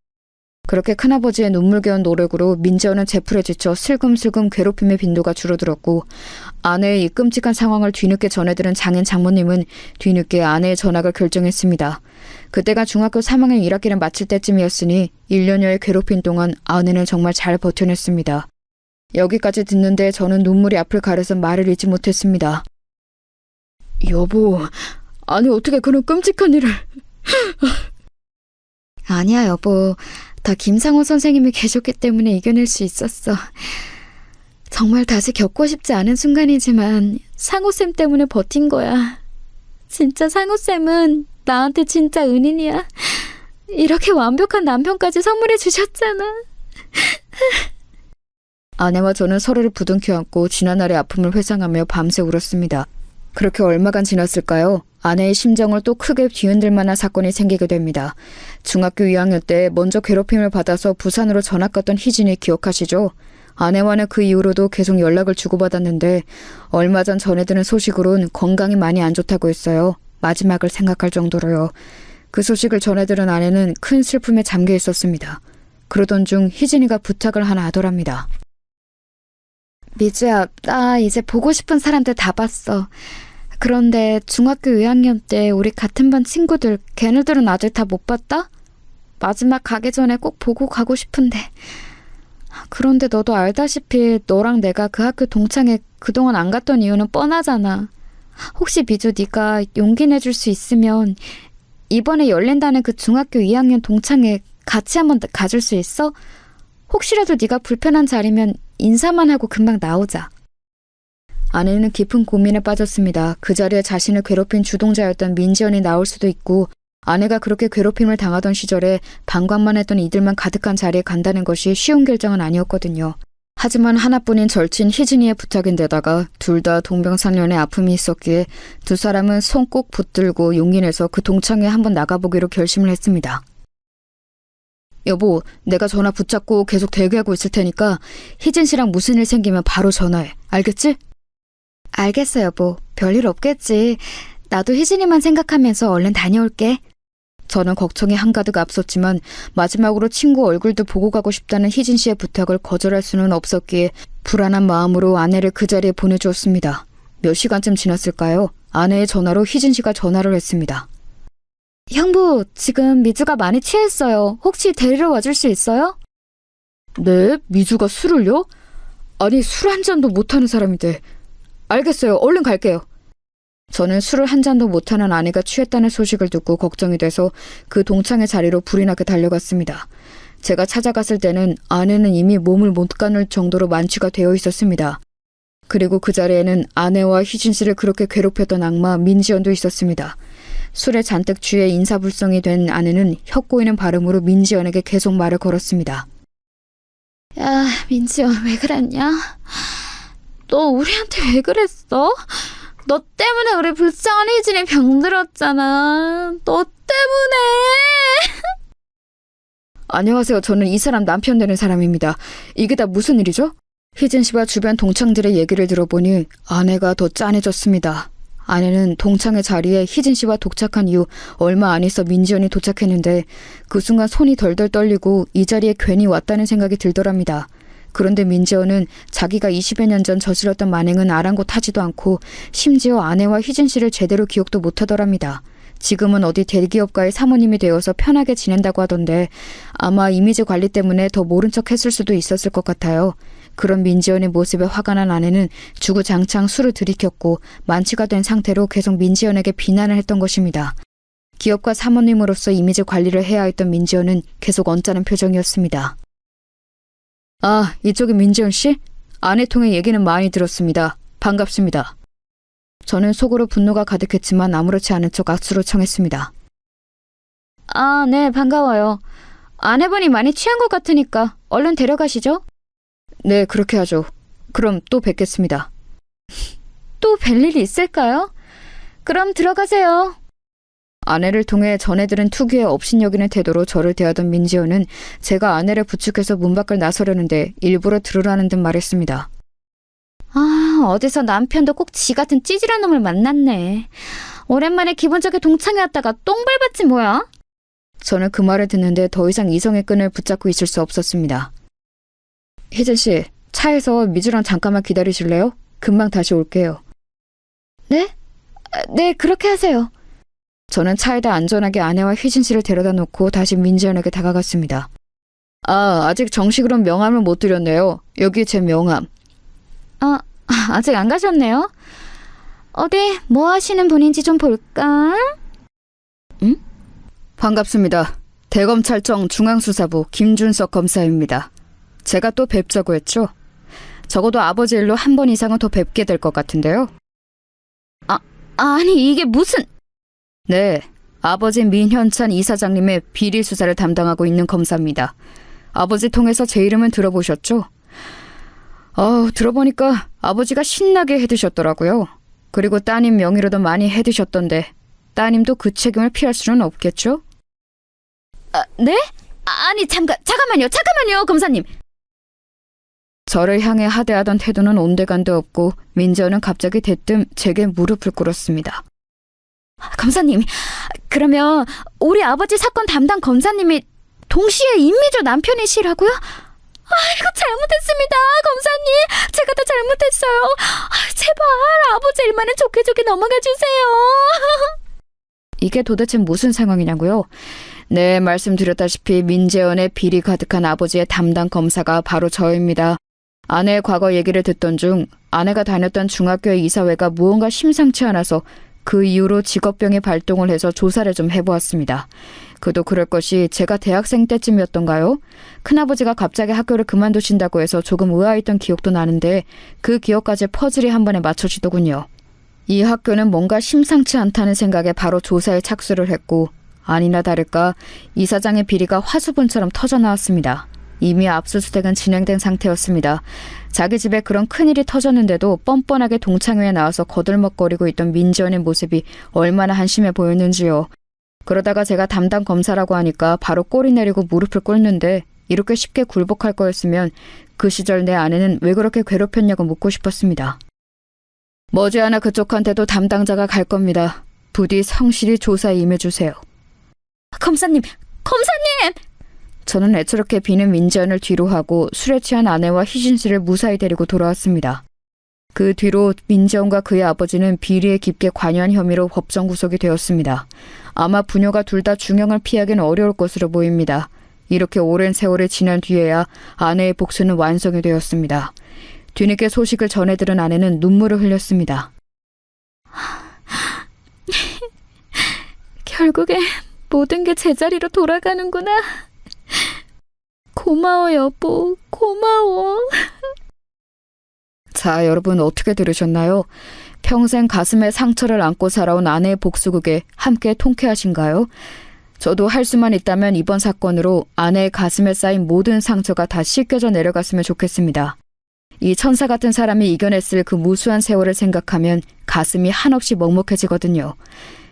그렇게 큰아버지의 눈물겨운 노력으로 민지연은 제풀에 지쳐 슬금슬금 괴롭힘의 빈도가 줄어들었고 아내의 이 끔찍한 상황을 뒤늦게 전해들은 장인 장모님은 뒤늦게 아내의 전학을 결정했습니다. 그때가 중학교 3학년 1학기를 마칠 때쯤이었으니 1년여의 괴롭힘 동안 아내는 정말 잘 버텨냈습니다. 여기까지 듣는데 저는 눈물이 앞을 가려서 말을 잇지 못했습니다. 여보, 아니 어떻게 그런 끔찍한 일을... 아니야 여보, 다 김상호 선생님이 계셨기 때문에 이겨낼 수 있었어. 정말 다시 겪고 싶지 않은 순간이지만 상호쌤 때문에 버틴 거야. 진짜 상호쌤은 나한테 진짜 은인이야. 이렇게 완벽한 남편까지 선물해 주셨잖아. 아내와 저는 서로를 부둥켜 안고 지난날의 아픔을 회상하며 밤새 울었습니다. 그렇게 얼마간 지났을까요? 아내의 심정을 또 크게 뒤흔들 만한 사건이 생기게 됩니다. 중학교 2학년 때 먼저 괴롭힘을 받아서 부산으로 전학 갔던 희진이 기억하시죠? 아내와는 그 이후로도 계속 연락을 주고받았는데 얼마 전 전해드는 소식으론 건강이 많이 안 좋다고 했어요. 마지막을 생각할 정도로요. 그 소식을 전해들은 아내는 큰 슬픔에 잠겨 있었습니다. 그러던 중 희진이가 부탁을 하나 하더랍니다. 미주야, 나 이제 보고 싶은 사람들 다 봤어. 그런데 중학교 2학년 때 우리 같은 반 친구들, 걔네들은 아직 다 못 봤다? 마지막 가기 전에 꼭 보고 가고 싶은데. 그런데 너도 알다시피 너랑 내가 그 학교 동창회 그동안 안 갔던 이유는 뻔하잖아. 혹시 미주 네가 용기 내줄 수 있으면 이번에 열린다는 그 중학교 2학년 동창회 같이 한번 가줄 수 있어? 혹시라도 네가 불편한 자리면 인사만 하고 금방 나오자. 아내는 깊은 고민에 빠졌습니다. 그 자리에 자신을 괴롭힌 주동자였던 민지연이 나올 수도 있고 아내가 그렇게 괴롭힘을 당하던 시절에 방관만 했던 이들만 가득한 자리에 간다는 것이 쉬운 결정은 아니었거든요. 하지만 하나뿐인 절친 희진이의 부탁인데다가 둘 다 동병상련의 아픔이 있었기에 두 사람은 손 꼭 붙들고 용기 내서 그 동창회에 한번 나가보기로 결심을 했습니다. 여보, 내가 전화 붙잡고 계속 대기하고 있을 테니까 희진 씨랑 무슨 일 생기면 바로 전화해. 알겠지? 알겠어, 여보. 별일 없겠지. 나도 희진이만 생각하면서 얼른 다녀올게. 저는 걱정이 한가득 앞섰지만 마지막으로 친구 얼굴도 보고 가고 싶다는 희진 씨의 부탁을 거절할 수는 없었기에 불안한 마음으로 아내를 그 자리에 보내주었습니다. 몇 시간쯤 지났을까요? 아내의 전화로 희진 씨가 전화를 했습니다. 형부, 지금 미주가 많이 취했어요. 혹시 데리러 와줄 수 있어요? 네? 미주가 술을요? 아니, 술 한 잔도 못하는 사람인데. 알겠어요. 얼른 갈게요. 저는 술을 한 잔도 못하는 아내가 취했다는 소식을 듣고 걱정이 돼서 그 동창회 자리로 불이 나게 달려갔습니다. 제가 찾아갔을 때는 아내는 이미 몸을 못 가눌 정도로 만취가 되어 있었습니다. 그리고 그 자리에는 아내와 희진 씨를 그렇게 괴롭혔던 악마 민지연도 있었습니다. 술에 잔뜩 취해 인사불성이 된 아내는 혀 꼬이는 발음으로 민지연에게 계속 말을 걸었습니다. 야, 민지연 왜 그랬냐? 너 우리한테 왜 그랬어? 너 때문에 우리 불쌍한 희진이 병들었잖아. 너 때문에. 안녕하세요. 저는 이 사람 남편 되는 사람입니다. 이게 다 무슨 일이죠? 희진 씨와 주변 동창들의 얘기를 들어보니 아내가 더 짠해졌습니다. 아내는 동창회 자리에 희진 씨와 독착한 이후 얼마 안 있어 민지연이 도착했는데 그 순간 손이 덜덜 떨리고 이 자리에 괜히 왔다는 생각이 들더랍니다. 그런데 민지연은 자기가 20여 년 전 저질렀던 만행은 아랑곳하지도 않고 심지어 아내와 희진 씨를 제대로 기억도 못하더랍니다. 지금은 어디 대기업가의 사모님이 되어서 편하게 지낸다고 하던데 아마 이미지 관리 때문에 더 모른 척 했을 수도 있었을 것 같아요. 그런 민지연의 모습에 화가 난 아내는 주구장창 술을 들이켰고 만취가 된 상태로 계속 민지연에게 비난을 했던 것입니다. 기업가 사모님으로서 이미지 관리를 해야 했던 민지연은 계속 언짢은 표정이었습니다. 아, 이쪽이 민지연 씨? 아내 통해 얘기는 많이 들었습니다. 반갑습니다. 저는 속으로 분노가 가득했지만 아무렇지 않은 척 악수로 청했습니다. 아, 네, 반가워요. 아내분이 많이 취한 것 같으니까 얼른 데려가시죠. 네, 그렇게 하죠. 그럼 또 뵙겠습니다. 또 뵐 일이 있을까요? 그럼 들어가세요. 아내를 통해 전해들은 특유의 업신여기는 태도로 저를 대하던 민지연은 제가 아내를 부축해서 문 밖을 나서려는데 일부러 들으라는 듯 말했습니다. 아, 어디서 남편도 꼭 지 같은 찌질한 놈을 만났네. 오랜만에 기분 좋게 동창회 왔다가 똥 밟았지 뭐야? 저는 그 말을 듣는데 더 이상 이성의 끈을 붙잡고 있을 수 없었습니다. 희진 씨, 차에서 미주랑 잠깐만 기다리실래요? 금방 다시 올게요. 네? 네, 그렇게 하세요. 저는 차에다 안전하게 아내와 희진 씨를 데려다 놓고 다시 민지연에게 다가갔습니다. 아, 아직 정식으로 명함을 못 드렸네요. 여기 제 명함. 아직 안 가셨네요. 어디 뭐 하시는 분인지 좀 볼까? 응? 반갑습니다. 대검찰청 중앙수사부 김준석 검사입니다. 제가 또 뵙자고 했죠? 적어도 아버지 일로 한 번 이상은 더 뵙게 될 것 같은데요. 아니 이게 무슨... 네, 아버지 민현찬 이사장님의 비리 수사를 담당하고 있는 검사입니다. 아버지 통해서 제 이름은 들어보셨죠? 들어보니까 아버지가 신나게 해드셨더라고요. 그리고 따님 명의로도 많이 해드셨던데 따님도 그 책임을 피할 수는 없겠죠? 네? 아니 잠깐만요 검사님. 저를 향해 하대하던 태도는 온데간데 없고 민지연은 갑자기 대뜸 제게 무릎을 꿇었습니다. 검사님, 그러면 우리 아버지 사건 담당 검사님이 동시에 임미주 남편이시라고요? 아이고, 잘못했습니다. 검사님. 제가 다 잘못했어요. 제발 아버지 일만은 좋게 넘어가 주세요. 이게 도대체 무슨 상황이냐고요? 네, 말씀드렸다시피 민재원의 비리 가득한 아버지의 담당 검사가 바로 저입니다. 아내의 과거 얘기를 듣던 중 아내가 다녔던 중학교의 이사회가 무언가 심상치 않아서 그 이후로 직업병이 발동을 해서 조사를 좀 해보았습니다. 그도 그럴 것이 제가 대학생 때쯤이었던가요? 큰아버지가 갑자기 학교를 그만두신다고 해서 조금 의아했던 기억도 나는데 그 기억까지 퍼즐이 한 번에 맞춰지더군요. 이 학교는 뭔가 심상치 않다는 생각에 바로 조사에 착수를 했고 아니나 다를까 이사장의 비리가 화수분처럼 터져나왔습니다. 이미 압수수색은 진행된 상태였습니다. 자기 집에 그런 큰일이 터졌는데도 뻔뻔하게 동창회에 나와서 거들먹거리고 있던 민지연의 모습이 얼마나 한심해 보였는지요. 그러다가 제가 담당 검사라고 하니까 바로 꼬리 내리고 무릎을 꿇는데 이렇게 쉽게 굴복할 거였으면 그 시절 내 아내는 왜 그렇게 괴롭혔냐고 묻고 싶었습니다. 머지않아 그쪽한테도 담당자가 갈 겁니다. 부디 성실히 조사에 임해주세요. 검사님. 저는 애처롭게 비는 민지연을 뒤로 하고 술에 취한 아내와 희진 씨를 무사히 데리고 돌아왔습니다. 그 뒤로 민지연과 그의 아버지는 비리에 깊게 관여한 혐의로 법정 구속이 되었습니다. 아마 부녀가 둘 다 중형을 피하기는 어려울 것으로 보입니다. 이렇게 오랜 세월이 지난 뒤에야 아내의 복수는 완성이 되었습니다. 뒤늦게 소식을 전해 들은 아내는 눈물을 흘렸습니다. 결국에 모든 게 제자리로 돌아가는구나. 고마워, 여보. 고마워. 자, 여러분 어떻게 들으셨나요? 평생 가슴에 상처를 안고 살아온 아내의 복수극에 함께 통쾌하신가요? 저도 할 수만 있다면 이번 사건으로 아내의 가슴에 쌓인 모든 상처가 다 씻겨져 내려갔으면 좋겠습니다. 이 천사 같은 사람이 이겨냈을 그 무수한 세월을 생각하면 가슴이 한없이 먹먹해지거든요.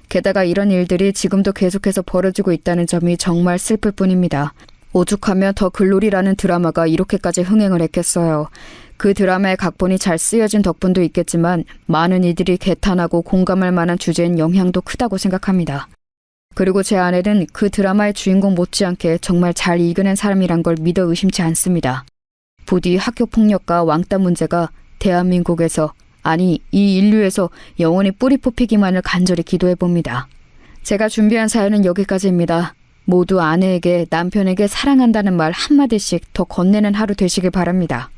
게다가 이런 일들이 지금도 계속해서 벌어지고 있다는 점이 정말 슬플 뿐입니다. 오죽하면 더 글로리라는 드라마가 이렇게까지 흥행을 했겠어요. 그 드라마의 각본이 잘 쓰여진 덕분도 있겠지만 많은 이들이 개탄하고 공감할 만한 주제인 영향도 크다고 생각합니다. 그리고 제 아내는 그 드라마의 주인공 못지않게 정말 잘 이겨낸 사람이란 걸 믿어 의심치 않습니다. 부디 학교폭력과 왕따 문제가 대한민국에서, 아니 이 인류에서 영원히 뿌리 뽑히기만을 간절히 기도해봅니다. 제가 준비한 사연은 여기까지입니다. 모두 아내에게 남편에게 사랑한다는 말 한마디씩 더 건네는 하루 되시길 바랍니다.